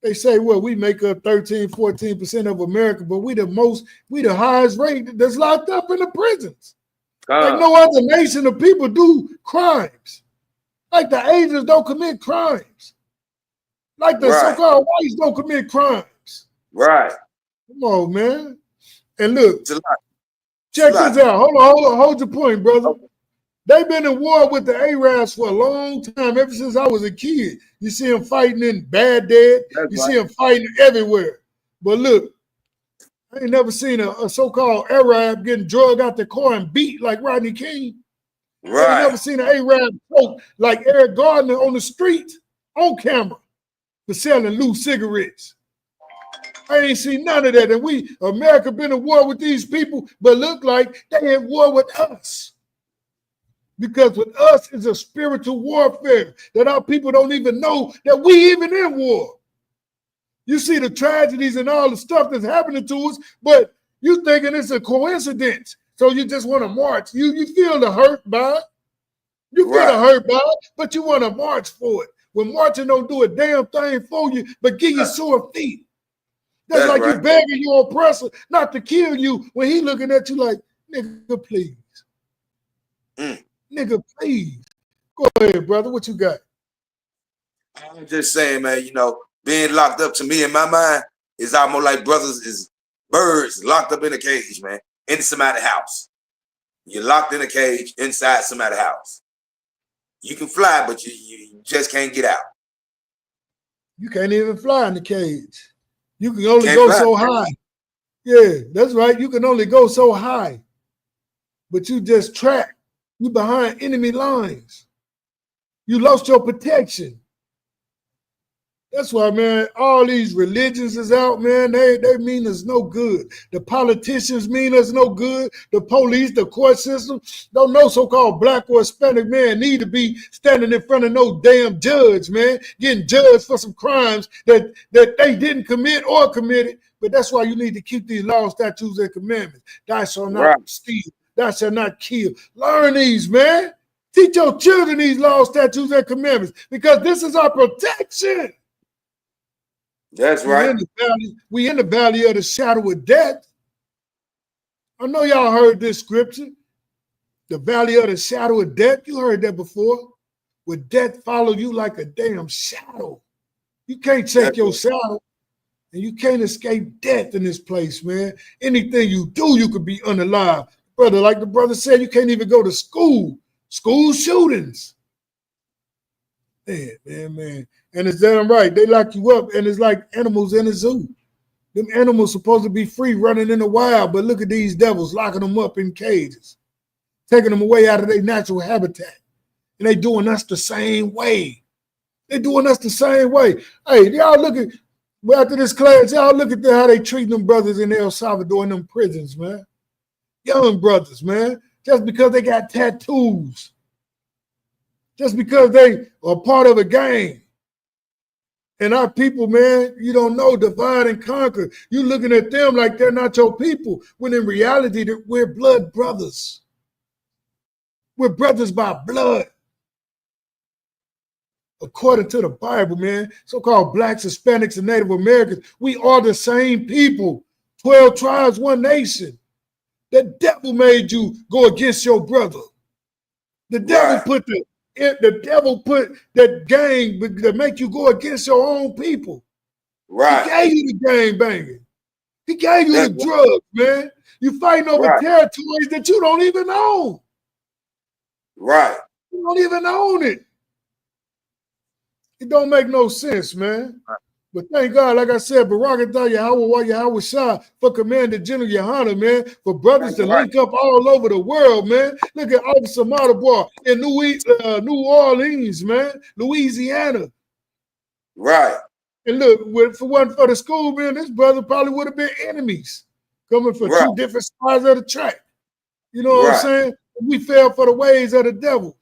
They say, well, we make up 13, 14% of America, but we the highest rate that's locked up in the prisons. Like no other nation of people do crimes. Like the Asians don't commit crimes. Like the so-called whites don't commit crimes. Right. Come on, man. And look, check this out. Hold your point, brother. They've been in war with the Arabs for a long time, ever since I was a kid. You see them fighting in Baghdad. See them fighting everywhere. But look, I ain't never seen a so-called Arab getting drugged out the car and beat like Rodney King. I ain't never seen an Arab choke like Eric Gardner on the street on camera for selling loose cigarettes. I ain't seen none of that. And America been at war with these people, but look like they at war with us. Because with us is a spiritual warfare that our people don't even know that we even in war. You see the tragedies and all the stuff that's happening to us, but you thinking it's a coincidence. So you just want to march. You feel the hurt by it. You feel the hurt by it, but you want to march for it. When marching don't do a damn thing for you, but give you sore feet. That's like you begging your oppressor not to kill you when he looking at you like, nigga, please. Nigga, please. Go ahead, brother. What you got? I'm just saying, man, being locked up to me in my mind is almost like brothers is birds locked up in a cage, man, in somebody's house. You're locked in a cage inside somebody's house. You can fly, but you just can't get out. You can't even fly in the cage. You can only go so high. Yeah, that's right. You can only go so high. But you just trapped. You behind enemy lines. You lost your protection. That's why, man, all these religions is out, man. They mean us no good. The politicians mean us no good. The police, the court system, don't no so-called black or Hispanic man need to be standing in front of no damn judge, man, getting judged for some crimes that they didn't commit or committed. But that's why you need to keep these laws, statutes, and commandments. Thou shalt not steal. Thou shalt not kill. Learn these, man. Teach your children these laws, statutes, and commandments because this is our protection. That's right. We in the valley of the shadow of death. I know y'all heard this scripture. The valley of the shadow of death. You heard that before. Where death follow you like a damn shadow. You can't take your shadow. And you can't escape death in this place, man. Anything you do, you could be unalive. Brother, like the brother said, you can't even go to school. School shootings. Man. And it's damn right. They lock you up, and it's like animals in a zoo. Them animals supposed to be free running in the wild, but look at these devils locking them up in cages, taking them away out of their natural habitat. And they doing us the same way. They doing us the same way. Hey, y'all look at, well, after this class, y'all look at how they treat them brothers in El Salvador in them prisons, man. Young brothers, man, just because they got tattoos. Just because they are part of a gang. And our people, man, you don't know, divide and conquer. You looking at them like they're not your people, when in reality, we're blood brothers. We're brothers by blood. According to the Bible, man, so-called blacks, Hispanics, and Native Americans, we are the same people. 12 tribes, one nation. The devil made you go against your brother. The devil put that gang to make you go against your own people. Right. He gave you the gang banging. He gave you the drugs, man. You fighting over territories that you don't even own. Right. You don't even own it. It don't make no sense, man. But thank God, like I said, Barakatah Yahweh Shah for Commander General Yohana, man, for brothers to link up all over the world, man. Look at Officer Matabar in New Orleans, man, Louisiana. Right. And look, if it wasn't for the school, man, this brother probably would have been enemies coming from two different sides of the track. You know what I'm saying? We fell for the ways of the devil.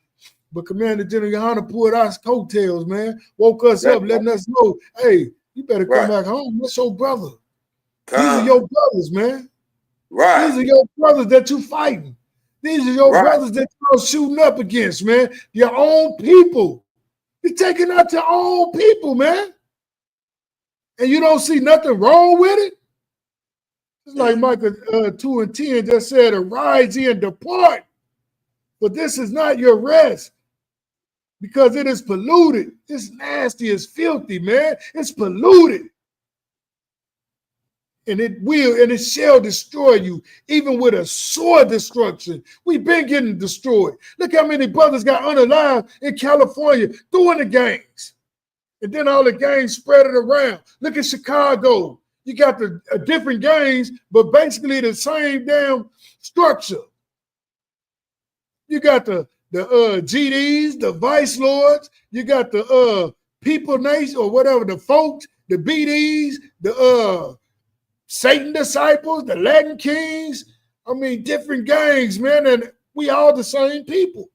But Commander General Yohana pulled our coattails, man. Woke us up, letting us know, hey, you better come back home. That's your brother. These are your brothers, man. Right. These are your brothers that you fighting. These are your brothers that you're shooting up against, man. Your own people. You're taking out your own people, man. And you don't see nothing wrong with it. It's like Micah 2:10 just said, arise ye and depart. But this is not your rest. Because it is polluted. It's nasty, it's filthy, man. It's polluted. And it will and it shall destroy you, even with a sword destruction. We've been getting destroyed. Look how many brothers got unalive in California doing the gangs. And then all the gangs spread it around. Look at Chicago. You got the different gangs, but basically the same damn structure. You got the GDs, the Vice Lords, you got the People Nation or whatever, the folks, the BDs, the Satan Disciples, the Latin Kings. I mean, different gangs, man, and we all the same people.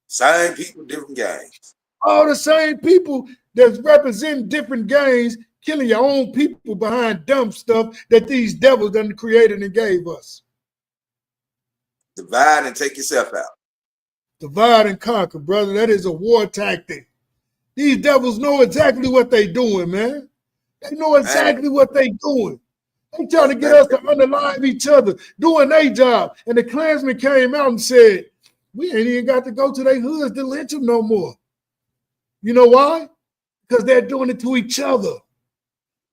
Same people, different gangs. All the same people that represent different gangs, killing your own people behind dumb stuff that these devils done created and gave us. Divide and take yourself out. Divide and conquer, brother. That is a war tactic. These devils know exactly what they doing, man. They know exactly what they doing. They trying to get us to unalive each other, doing their job. And the Klansmen came out and said, we ain't even got to go to their hoods to lynch them no more. You know why? Because they're doing it to each other.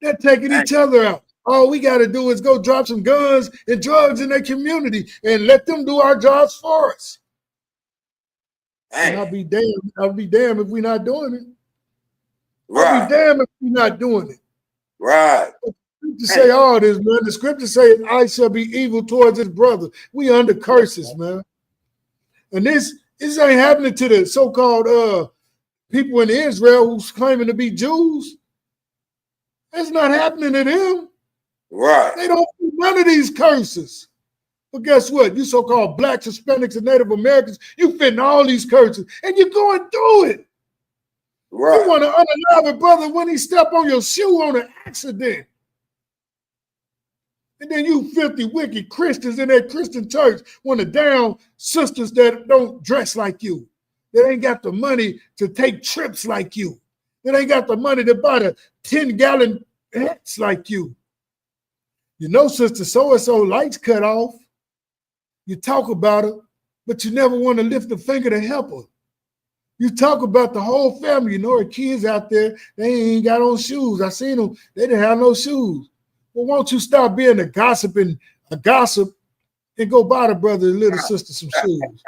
They're taking each other out. All we got to do is go drop some guns and drugs in their community and let them do our jobs for us. And I'll be damned if we're not doing it. I'll be damned if we're not doing it. Right. The scriptures say all this, man. The scriptures say, I shall be evil towards his brother. We under curses, man. And this ain't happening to the so-called people in Israel who's claiming to be Jews. It's not happening to them. Right. They don't do none of these curses. But guess what? You so-called blacks, Hispanics, and Native Americans, you fitting all these curses, and you're going through it. Right. You want to unalive a brother when he step on your shoe on an accident. And then you filthy, wicked Christians in that Christian church want to down sisters that don't dress like you, that ain't got the money to take trips like you, that ain't got the money to buy the 10-gallon hats like you. You know, sister so-and-so lights cut off. You talk about her, but you never want to lift a finger to help her. You talk about the whole family. You know, her kids out there, they ain't got on shoes. I seen them, they didn't have no shoes. Well, won't you stop being a gossip and go buy the brother and little sister some shoes?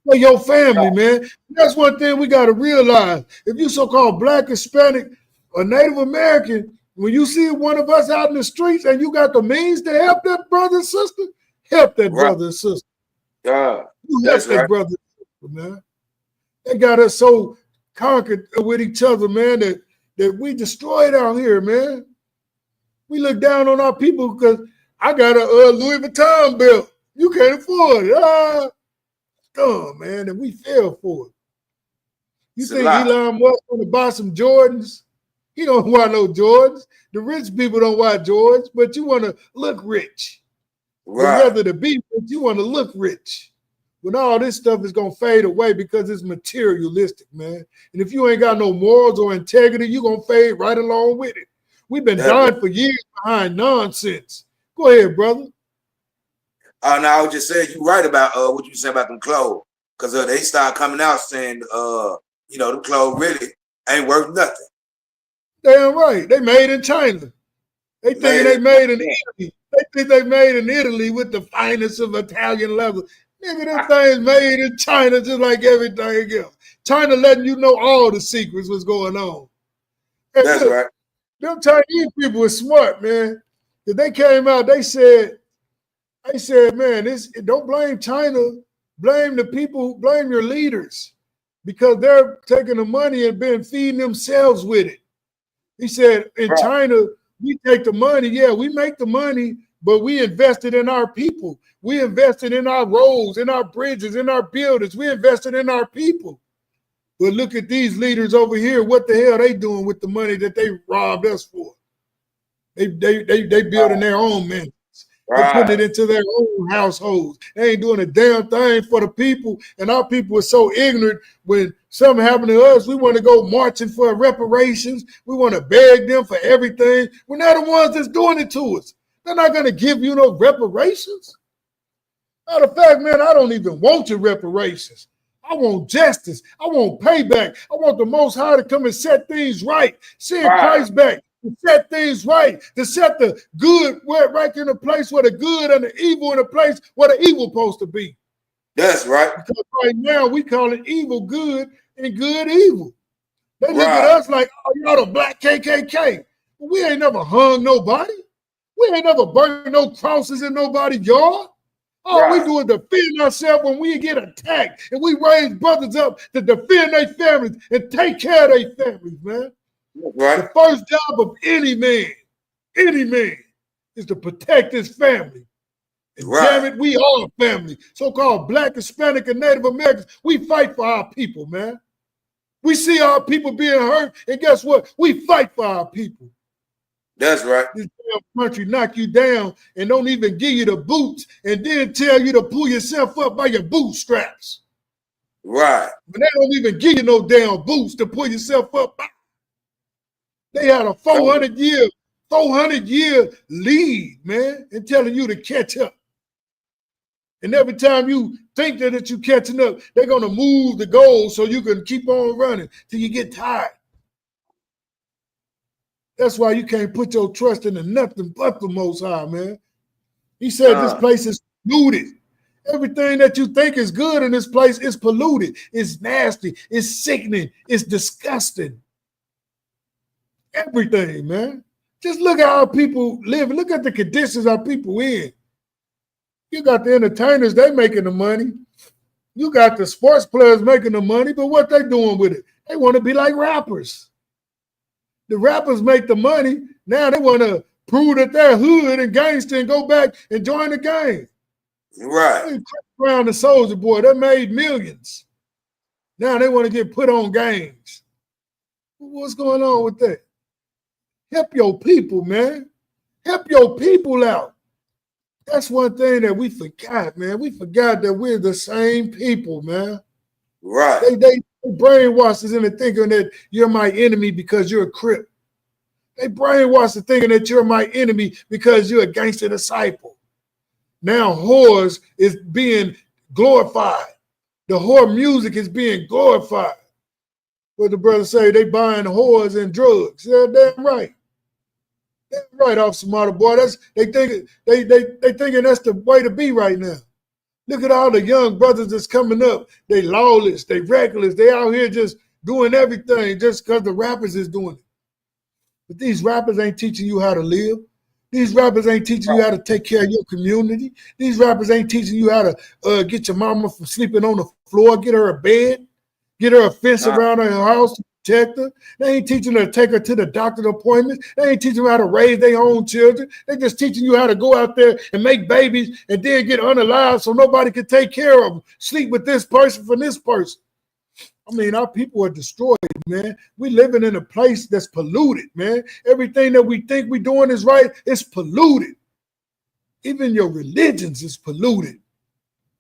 For your family, man. That's one thing we got to realize. If you so-called black, Hispanic, or Native American, when you see one of us out in the streets and you got the means to help that brother and sister, help that brother and sister. You help that brother and sister, man. They got us so conquered with each other, man, that we destroyed out here, man. We look down on our people because I got a Louis Vuitton belt. You can't afford it. Dumb, man, and we fell for it. You think Elon Musk want to buy some Jordans? He don't want no Jordans. The rich people don't want Jordans, but you want to look rich. Right. Rather than be rich, you want to look rich. When all this stuff is going to fade away because it's materialistic, man. And if you ain't got no morals or integrity, you're going to fade right along with it. We've been dying for years behind nonsense. Go ahead, brother. No, I was just saying you're right about what you said about them clothes. Because they start coming out saying, you know, the clothes really ain't worth nothing. Damn right. They made in China. They think they made in Italy. They think they made in Italy with the finest of Italian leather. Nigga, them things made in China just like everything else. China letting you know all the secrets what's going on. And that's right. Them Chinese people were smart, man. Because they came out, they said, man, don't blame China. Blame the people, blame your leaders. Because they're taking the money and been feeding themselves with it. He said, in China, we take the money. Yeah, we make the money, but we invested in our people. We invested in our roads, in our bridges, in our buildings. We invested in our people. But look at these leaders over here. What the hell they doing with the money that they robbed us for? They building their own mansions. They putting it into their own households. They ain't doing a damn thing for the people. And our people are so ignorant. When something happened to us, we want to go marching for reparations. We want to beg them for everything. When they're the ones that's doing it to us. They're not going to give you no reparations. Matter of fact, man, I don't even want your reparations. I want justice. I want payback. I want the Most High to come and set things right. Send Christ back to set things right, to set the good right in a place where the good and the evil in a place where the evil supposed to be. That's right. Because right now we call it evil good and good evil. They look at us like, oh, y'all the black KKK. We ain't never hung nobody. We ain't never burned no crosses in nobody's yard. All we do is defend ourselves when we get attacked. And we raise brothers up to defend their families and take care of their families, man. The first job of any man, is to protect his family. And damn it, we are family. So-called black, Hispanic, and Native Americans, we fight for our people, man. We see our people being hurt, and guess what? We fight for our people. That's right. This damn country knock you down and don't even give you the boots and then tell you to pull yourself up by your bootstraps. Right. But they don't even give you no damn boots to pull yourself up by. They had a 400-year lead, man, in telling you to catch up. And every time you think that you're catching up, they're going to move the goal so you can keep on running till you get tired. That's why you can't put your trust into nothing but the Most High, man. He said this place is polluted. Everything that you think is good in this place is polluted. It's nasty. It's sickening. It's disgusting. Everything, man. Just look at how people live. Look at the conditions our people in. You got the entertainers, they making the money. You got the sports players making the money, but what they doing with it? They want to be like rappers. The rappers make the money. Now they want to prove that they're hood and gangster and go back and join the gang. Right. Around the Soldier Boy, they made millions. Now they want to get put on gangs. What's going on with that? Help your people, man. Help your people out. That's one thing that we forgot, man. We forgot that we're the same people, man. Right. They brainwash us into thinking that you're my enemy because you're a Crip. They brainwash us thinking that you're my enemy because you're a gangster disciple. Now whores is being glorified. The whore music is being glorified. What the brothers say, they buying whores and drugs. Yeah, damn right. Damn right, Officer Marta, boy. They thinking that's the way to be right now. Look at all the young brothers that's coming up. They lawless, they reckless, they out here just doing everything just because the rappers is doing it. But these rappers ain't teaching you how to live. These rappers ain't teaching you how to take care of your community. These rappers ain't teaching you how to get your mama from sleeping on the floor, get her a bed, get her a fence around her house to protect her. They ain't teaching her to take her to the doctor's appointment. They ain't teaching her how to raise their own children. They just teaching you how to go out there and make babies and then get unalived so nobody can take care of them. Sleep with this person from this person. I mean, our people are destroyed, man. We living in a place that's polluted, man. Everything that we think we doing is right, it's polluted. Even your religions is polluted.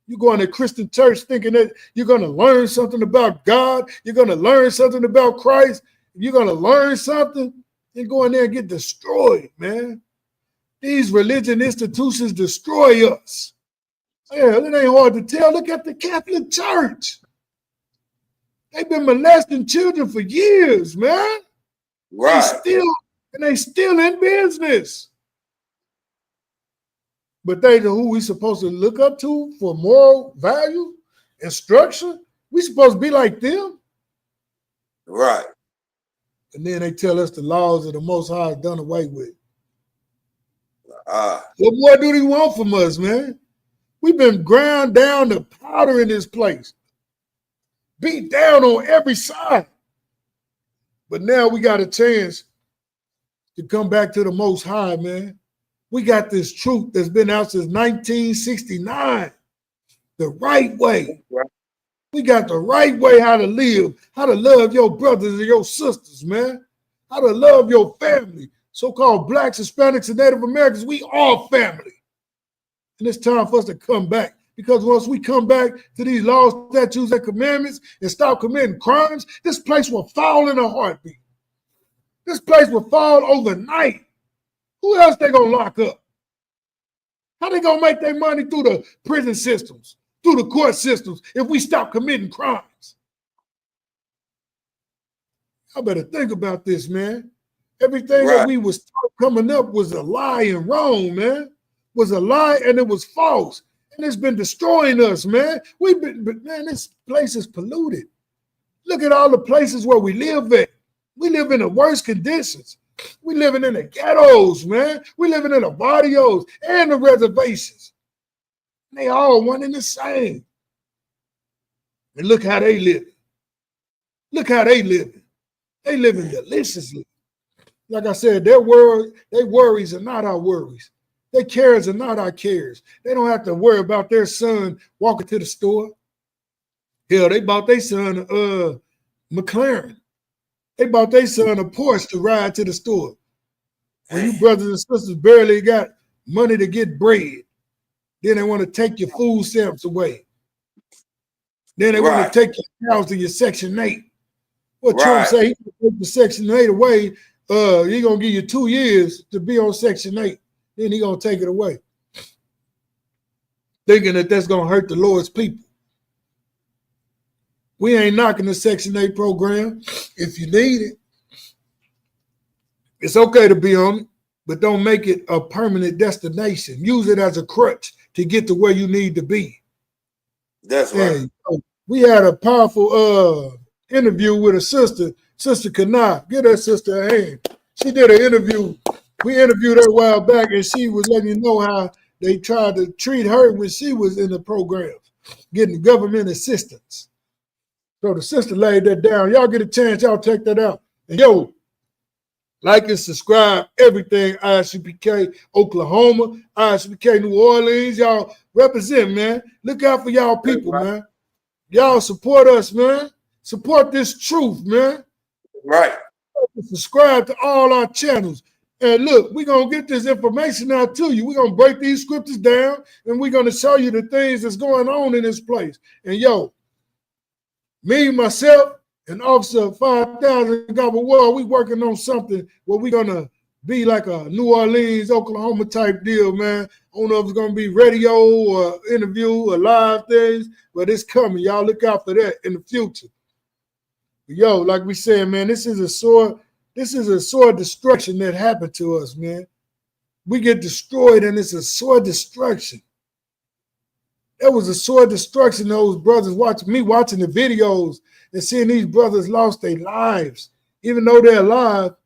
You go in a Christian church thinking that you're going to learn something about God, you're going to learn something about Christ, you're going to learn something, and go in there and get destroyed, man. These religion institutions destroy us. Yeah, it ain't hard to tell. Look at the Catholic Church. They've been molesting children for years, man. Right. They still in business. But they who we supposed to look up to for moral value, instruction. We supposed to be like them. Right. And then they tell us the laws of the Most High is done away with. What more do they want from us, man? We've been ground down to powder in this place. Beat down on every side. But now we got a chance to come back to the Most High, man. We got this truth that's been out since 1969. The right way. We got the right way how to live, how to love your brothers and your sisters, man. How to love your family. So-called blacks, Hispanics, and Native Americans, we all family. And it's time for us to come back. Because once we come back to these laws, statutes, and commandments and stop committing crimes, this place will fall in a heartbeat. This place will fall overnight. Who else they gonna lock up? How they gonna make their money through the prison systems, through the court systems, if we stop committing crimes? I better think about this, man. Everything that we was coming up was a lie and wrong, man. Was a lie and it was false. And it's been destroying us, man. Man, this place is polluted. Look at all the places where we live at. We live in the worst conditions. We living in the ghettos, man. We living in the barrios and the reservations. They all one and the same. And look how they live. Look how they living. They living deliciously. Like I said, their worries are not our worries. Their cares are not our cares. They don't have to worry about their son walking to the store. Hell, they bought their son a McLaren. They bought their son a Porsche to ride to the store. When you brothers and sisters barely got money to get bread, then they want to take your food stamps away. Then they want to take your house to your Section 8. What Trump say, he can take the Section 8 away. He gonna give you 2 years to be on Section 8. Then he gonna take it away. Thinking that that's gonna hurt the Lord's people. We ain't knocking the Section 8 program. If you need it, it's okay to be on it, but don't make it a permanent destination. Use it as a crutch to get to where you need to be. That's right. We had a powerful interview with a sister, Sister Kana. Give that sister a hand. She did an interview. We interviewed her a while back, and she was letting you know how they tried to treat her when she was in the program, getting government assistance. So the sister laid that down. Y'all get a chance, y'all check that out. And yo, Like and subscribe. Everything ISUPK Oklahoma, ISUPK New Orleans. Y'all represent, man. Look out for y'all people, man. Y'all support us, man. Support this truth, man. Right. Subscribe to all our channels. And look, we're going to get this information out to you. We're going to break these scriptures down, and we're going to show you the things that's going on in this place. And yo, me, myself, and Officer 5000 Gobble World, we working on something where we're going to be like a New Orleans, Oklahoma type deal, man. I don't know if it's going to be radio or interview or live things, but it's coming. Y'all look out for that in the future. Yo, like we said, man, this is a sore destruction that happened to us, man. We get destroyed, and it's a sore destruction. That was a sore destruction. Those brothers watching the videos and seeing these brothers lost their lives. Even though they're alive,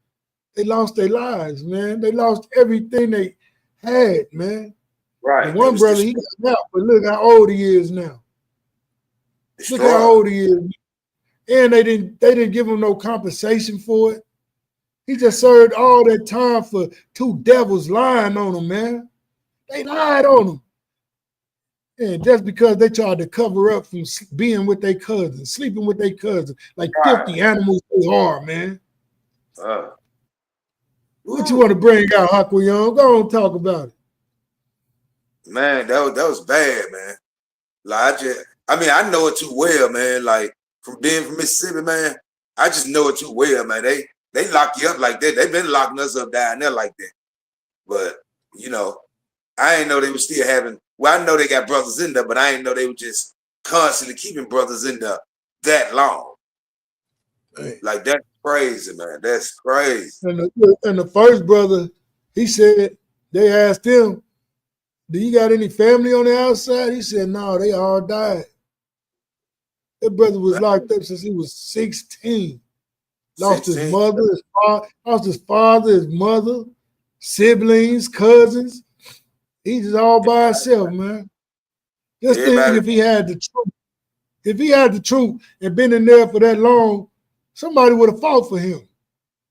they lost their lives, man. They lost everything they had, man. Right. And one brother, he got out, but look how old he is now. Look how old he is. And they didn't give him no compensation for it. He just served all that time for two devils lying on him, man. They lied on him. And just because they tried to cover up from being with their cousins, sleeping with their cousins, like 50 animals they are, man. What you want to bring out, Hakuyon? Go on, talk about it. Man, that was bad, man. Like I know it too well, man. Like from being from Mississippi, man, I just know it too well, man. They lock you up like that. They've been locking us up down there like that. But you know, I ain't know they were still having. Well, I know they got brothers in there, but I ain't know they were just constantly keeping brothers in there that long. Hey. Like that's crazy, man. That's crazy. And the first brother, he said they asked him, "Do you got any family on the outside?" He said, "No, they all died." That brother was locked up since he was 16. Lost his mother, his father, his mother, siblings, cousins. He's just all by himself, man. Just think if he had the truth. If he had the truth and been in there for that long, somebody would have fought for him.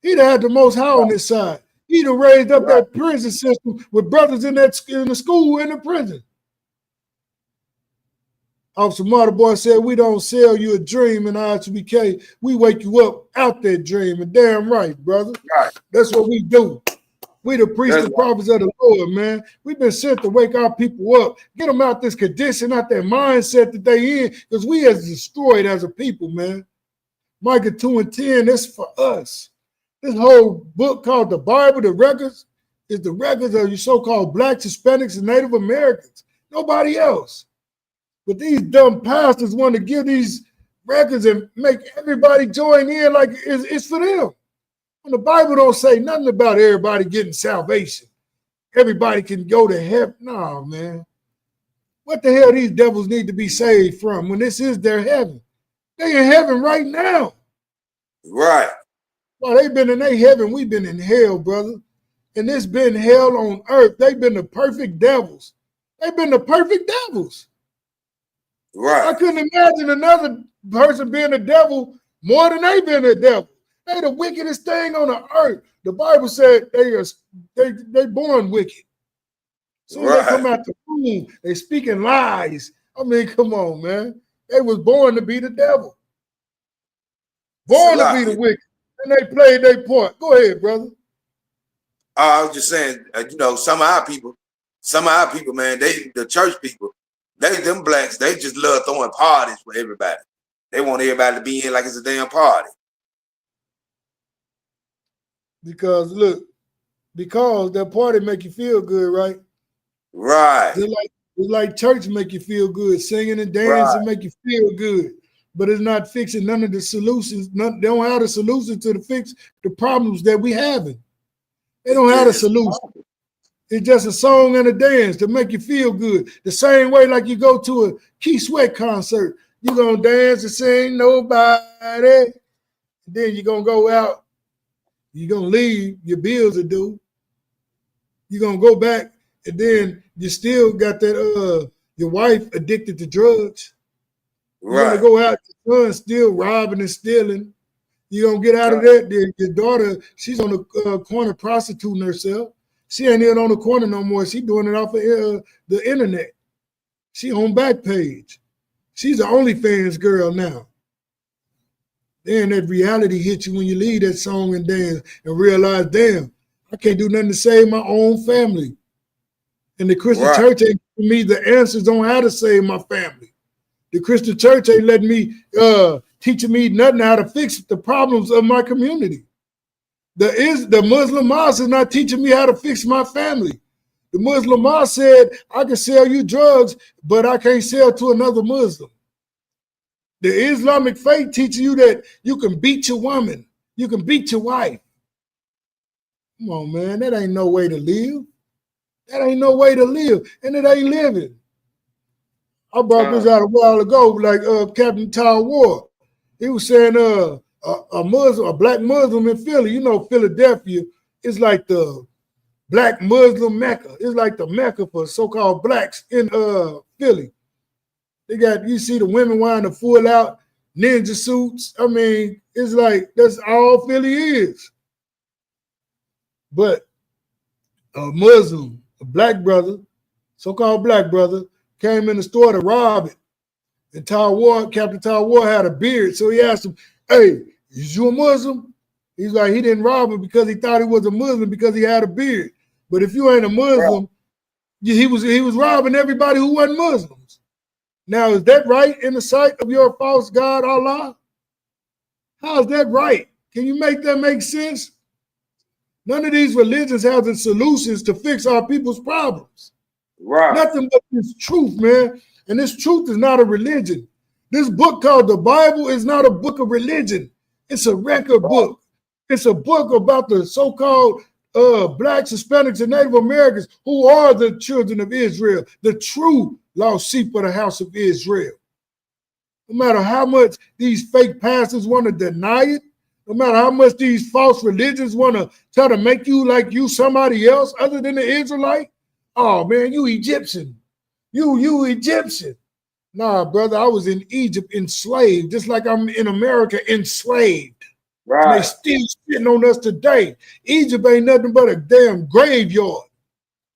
He'd have had the most high on his side. He'd have raised up that prison system with brothers in the school in the prison. Officer Boy said, "We don't sell you a dream in ISUPK. We wake you up out that dream." And damn right, brother. Right. That's what we do. We the priests and prophets of the Lord, man. We've been sent to wake our people up, get them out this condition, out that mindset that they in, because we as destroyed as a people, man. Micah 2:10, that's for us. This whole book called the Bible, the records, is the records of you so-called Blacks, Hispanics, and Native Americans. Nobody else. But these dumb pastors want to give these records and make everybody join in like it's for them. When the Bible don't say nothing about everybody getting salvation. Everybody can go to heaven. No, man. What the hell these devils need to be saved from when this is their heaven? They in heaven right now. Right. Well, they've been in their heaven. We've been in hell, brother. And it's been hell on earth. They've been the perfect devils. They've been the perfect devils. Right. I couldn't imagine another person being a devil more than they been a devil. They the wickedest thing on the earth. The Bible said they born wicked. So they come out the womb, they speaking lies. I mean, come on, man. They was born to be the devil. Born to be the wicked. And they played their part. Go ahead, brother. I was just saying, you know, some of our people, man, the church people, them blacks, they just love throwing parties for everybody. They want everybody to be in like it's a damn party. Because look, that party make you feel good, right? Right. It's like church make you feel good. Singing and dancing make you feel good. But it's not fixing none of the solutions. They don't have the solution to fix the problems that we having. They don't have a solution. It's just a song and a dance to make you feel good. The same way like you go to a Key Sweat concert. You're going to dance and sing nobody. Then you're going to go out. You're going to leave. Your bills are due. You're going to go back. And then you still got that, your wife addicted to drugs. You're going to go out to the sun still robbing and stealing. You gonna get out of that? Your daughter, she's on the corner prostituting herself. She ain't even on the corner no more. She doing it off of the internet. She on Backpage. She's the OnlyFans girl now. Then that reality hits you when you leave that song and dance and realize, damn, I can't do nothing to save my own family. And the Christian church ain't giving me the answers on how to save my family. The Christian church ain't letting me, teaching me nothing how to fix the problems of my community. The Muslim mosque is not teaching me how to fix my family. The Muslim mosque said, I can sell you drugs, but I can't sell to another Muslim. The Islamic faith teaches you that you can beat your woman, you can beat your wife. Come on, man, that ain't no way to live. That ain't no way to live, and it ain't living. I brought this out a while ago, like Captain Tower War. He was saying a black Muslim in Philly, you know, Philadelphia is like the black Muslim Mecca. It's like the Mecca for so-called blacks in Philly. They got, you see the women wearing the full out ninja suits. I mean, it's like that's all Philly is. But a Muslim, a black brother, so-called black brother, came in the store to rob it. And Captain Tower War had a beard. So he asked him, hey, is you a Muslim? He's like, he didn't rob him because he thought he was a Muslim because he had a beard. But if you ain't a Muslim, he was robbing everybody who wasn't Muslims. Now, is that right in the sight of your false God, Allah? How is that right? Can you make that make sense? None of these religions have the solutions to fix our people's problems. Right. Nothing but this truth, man. And this truth is not a religion. This book called the Bible is not a book of religion. It's a record book. It's a book about the so-called blacks, Hispanics, and Native Americans who are the children of Israel, the true lost sheep of the house of Israel. No matter how much these fake pastors want to deny it, no matter how much these false religions want to try to make you like you somebody else other than the Israelite, oh man, you Egyptian. You Egyptian. Nah, brother, I was in Egypt enslaved, just like I'm in America enslaved. Right. And they still sitting on us today. Egypt ain't nothing but a damn graveyard,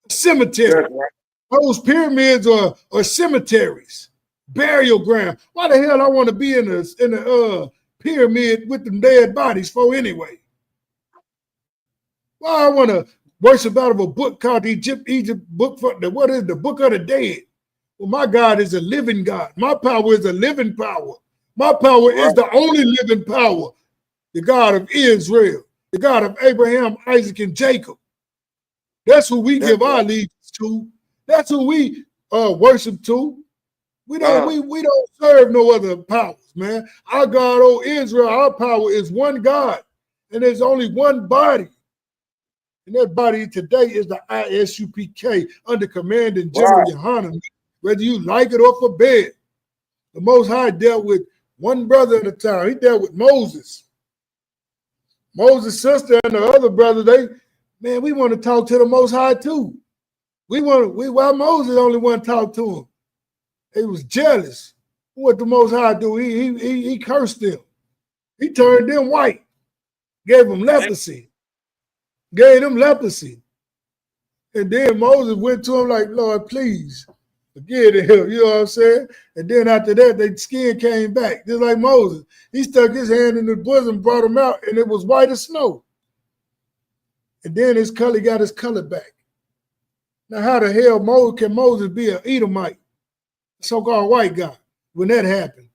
a cemetery. Right. Those pyramids are cemeteries, burial ground. Why the hell I want to be in a pyramid with them dead bodies for anyway? Why I want to worship out of a book called the Egypt book for the Book of the Dead? Well, my God is a living God. My power is a living power. My power is the only living power. The God of Israel, the God of Abraham, Isaac, and Jacob. That's who we give our allegiance to. That's who we worship to. We don't serve no other powers, man. Our God, oh Israel, our power is one God, and there's only one body. And that body today is the Isupk under command in General Yohanan, whether you like it or forbid. The Most High dealt with one brother at a time. He dealt with Moses. Moses' sister and the other brother, we want to talk to the Most High too. Why Moses only want to talk to him? He was jealous. What the Most High do? He cursed them. He turned them white. Gave them leprosy. Gave them leprosy. And then Moses went to him like, Lord, please forgive them. You know what I'm saying? And then after that, their skin came back. Just like Moses. He stuck his hand in the bosom, brought him out, and it was white as snow. And then he got his color back. Now, how the hell can Moses be an Edomite, so-called white guy, when that happened?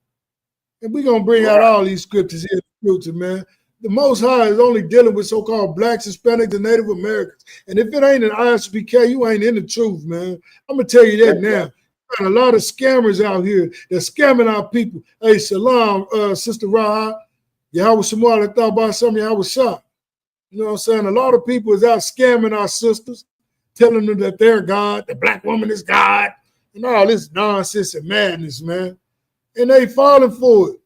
And we're going to bring out all these scriptures here in the future, man. The Most High is only dealing with so-called blacks, Hispanics, and Native Americans. And if it ain't an ISPK, you ain't in the truth, man. I'm going to tell you that now. Got a lot of scammers out here. They're scamming our people. Hey, salam, Sister Raha. Yahweh Shemuel, I thought about some of Yahweh Shah. You know what I'm saying? A lot of people is out scamming our sisters, telling them that they're God, the black woman is God, and all this nonsense and madness, man. And they falling for it.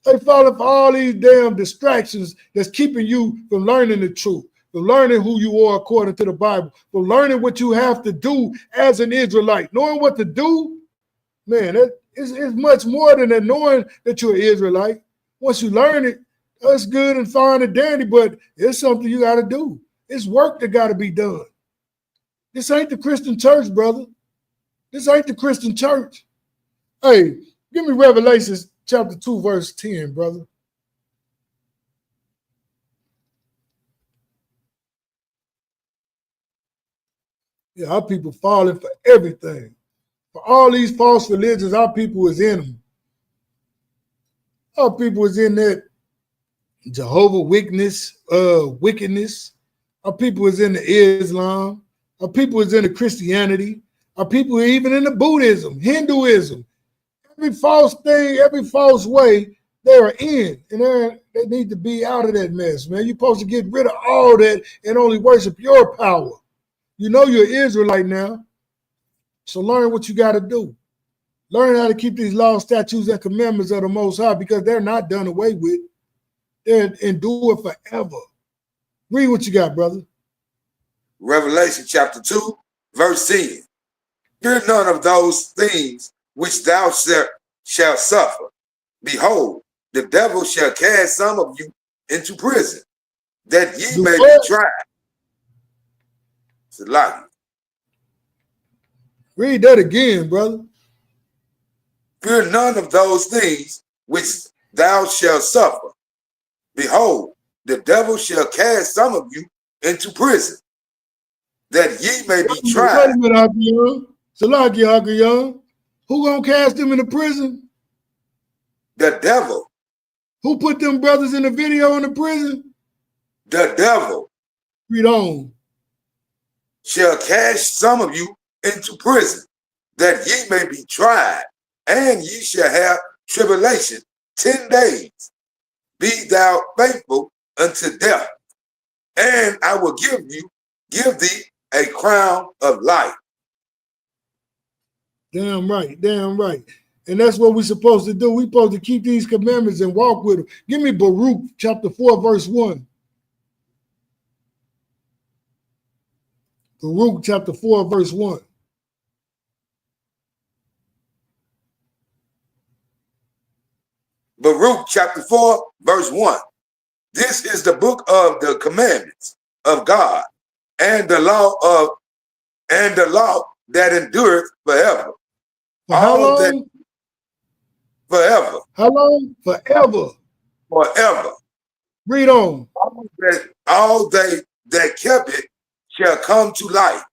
They falling for all these damn distractions that's keeping you from learning the truth, from learning who you are according to the Bible, from learning what you have to do as an Israelite. Knowing what to do, man, it's much more than that knowing that you're an Israelite. Once you learn it, That's good and fine and dandy, but it's something you got to do. It's work that got to be done. This ain't the Christian church, brother. This ain't the Christian church. Hey, give me Revelations chapter 2, verse 10, brother. Yeah, our people falling for everything. For all these false religions, our people is in them. Our people is in that Jehovah wickedness. Our people is in the Islam. Our people is in the Christianity. Our people are even in the Buddhism, Hinduism. Every false thing, every false way they are in. And they need to be out of that mess, man. You're supposed to get rid of all that and only worship your power. You know you're Israelite now. So learn what you got to do. Learn how to keep these laws, statutes, and commandments of the Most High, because they're not done away with. They're endured forever. Read what you got, brother. Revelation chapter 2, verse 10. Fear none of those things which thou shalt suffer. Behold, the devil shall cast some of you into prison, that ye may be tried. It's a lot. Read that again, brother. Fear none of those things which thou shalt suffer. Behold, the devil shall cast some of you into prison, that ye may be tried. Wait a minute, Hakiyan. Salaki Hakiyan. Who gonna cast them into prison? The devil. Who put them brothers in the video in the prison? The devil. Read on. Shall cast some of you into prison, that ye may be tried, and ye shall have tribulation 10 days. Be thou faithful unto death, and I will give thee a crown of life. Damn right, damn right. And that's what we're supposed to do. We're supposed to keep these commandments and walk with them. Give me Baruch chapter 4, verse 1. Baruch chapter 4, verse 1. Baruch chapter 4, verse 1. This is the book of the commandments of God, and the law that endureth forever. For how long? Forever. How long? Forever. Forever. Read on. All they that kept it shall come to life,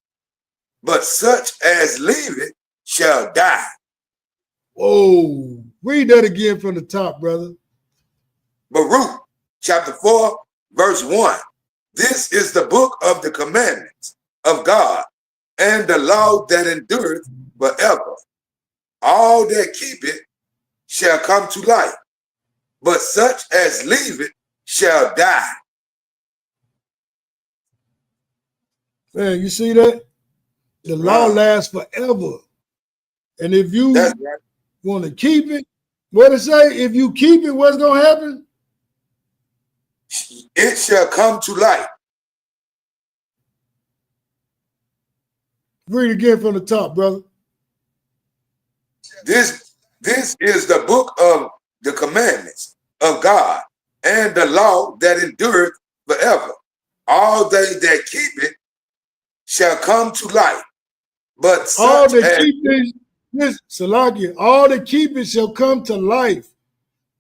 but such as leave it shall die. Whoa. Read that again from the top, brother. Baruch chapter 4, verse 1. This is the book of the commandments of God, and the law that endureth forever. All that keep it shall come to life, but such as leave it shall die. Man, you see that? The law lasts forever. And if you want to keep it, what it say? If you keep it, what's going to happen? It shall come to light. Read again from the top, brother. This is the book of the commandments of God, and the law that endureth forever. All they that keep it shall come to light. But all that keep it, listen, Salakia, all that keep it shall come to life.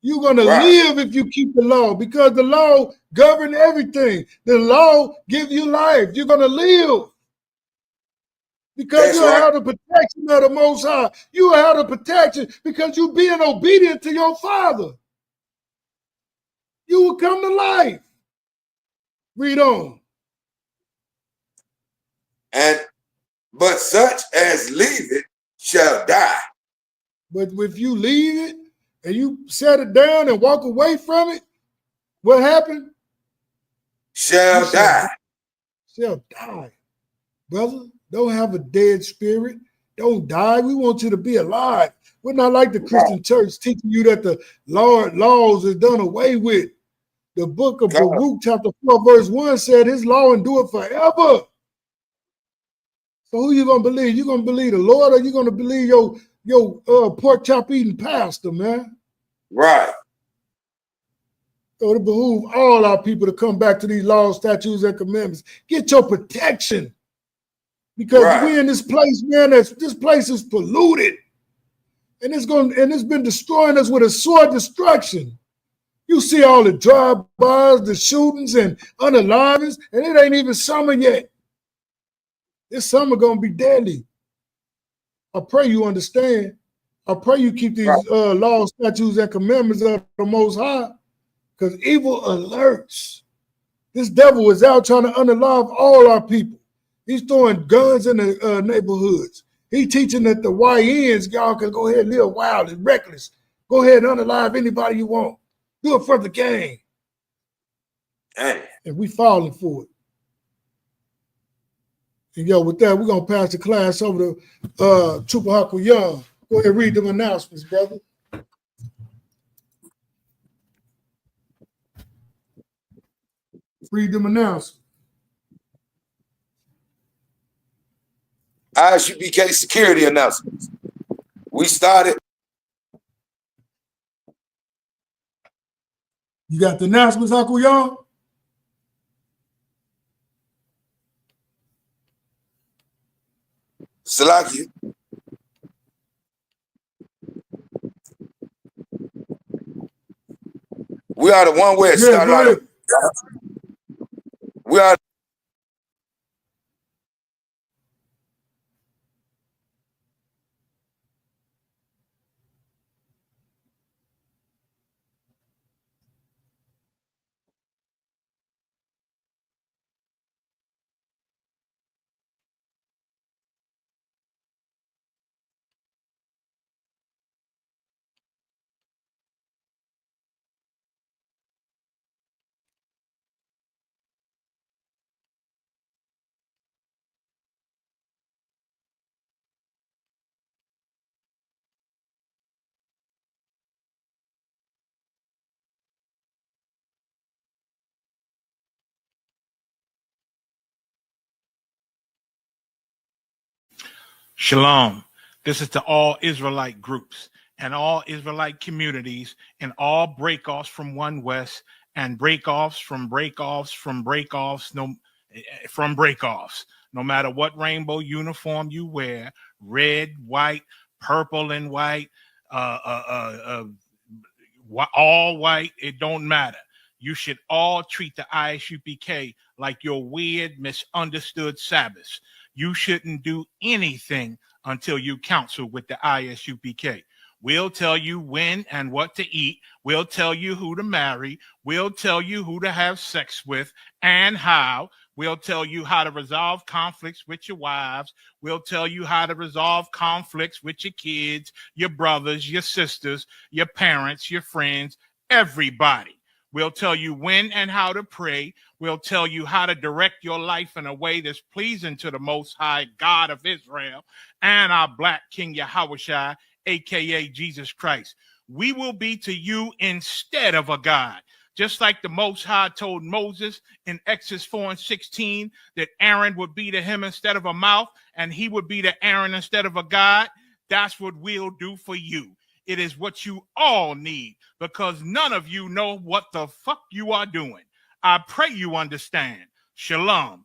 You're going to live if you keep the law, because the law governs everything. The law gives you life. You're going to live. Because you have the protection of the Most High. You have the protection because you're being obedient to your Father. You will come to life. Read on. But such as leave it shall die. But if you leave it and you set it down and walk away from it, what happened? Shall die. Shall die. Brother, don't have a dead spirit. Don't die. We want you to be alive. We're not like the Christian church teaching you that the laws is done away with. The book of Baruch chapter 4 verse 1 said his law endure forever. So who you going to believe? You going to believe the Lord, or you going to believe your pork chop eating pastor, man? Right. So it behoove all our people to come back to these laws, statutes, and commandments. Get your protection. Because we in this place, man, this place is polluted. And it's been destroying us with a sword destruction. You see all the drive-bys, the shootings, and unalivings, and it ain't even summer yet. This summer gonna be deadly. I pray you understand. I pray you keep these laws, statutes, and commandments of the Most High, because evil alerts. This devil is out trying to unalive all our people. He's throwing guns in the neighborhoods. He's teaching that the YNs, y'all can go ahead and live wild and reckless. Go ahead and unalive anybody you want. Do it for the game. Hey. And we falling for it. And yo, with that, we're gonna pass the class over to Trooper Huckle Young. Go ahead and read them announcements, brother. Read them announcements. ISUPK security announcements. We started. You got the announcements, Uncle Young? Salakia. We are the one where it started out. We are Shalom. This is to all Israelite groups and all Israelite communities and all breakoffs from One West and breakoffs from breakoffs from breakoffs no matter what rainbow uniform you wear, red, white, purple and white, all white, it don't matter. You should all treat the ISUPK like your weird, misunderstood Sabbaths. You shouldn't do anything until you counsel with the ISUPK. We'll tell you when and what to eat. We'll tell you who to marry. We'll tell you who to have sex with and how. We'll tell you how to resolve conflicts with your wives. We'll tell you how to resolve conflicts with your kids, your brothers, your sisters, your parents, your friends, everybody. We'll tell you when and how to pray. We'll tell you how to direct your life in a way that's pleasing to the Most High God of Israel and our Black King Yahushua, a.k.a. Jesus Christ. We will be to you instead of a God. Just like the Most High told Moses in Exodus 4:16 that Aaron would be to him instead of a mouth and he would be to Aaron instead of a God, that's what we'll do for you. It is what you all need because none of you know what the fuck you are doing. I pray you understand. Shalom.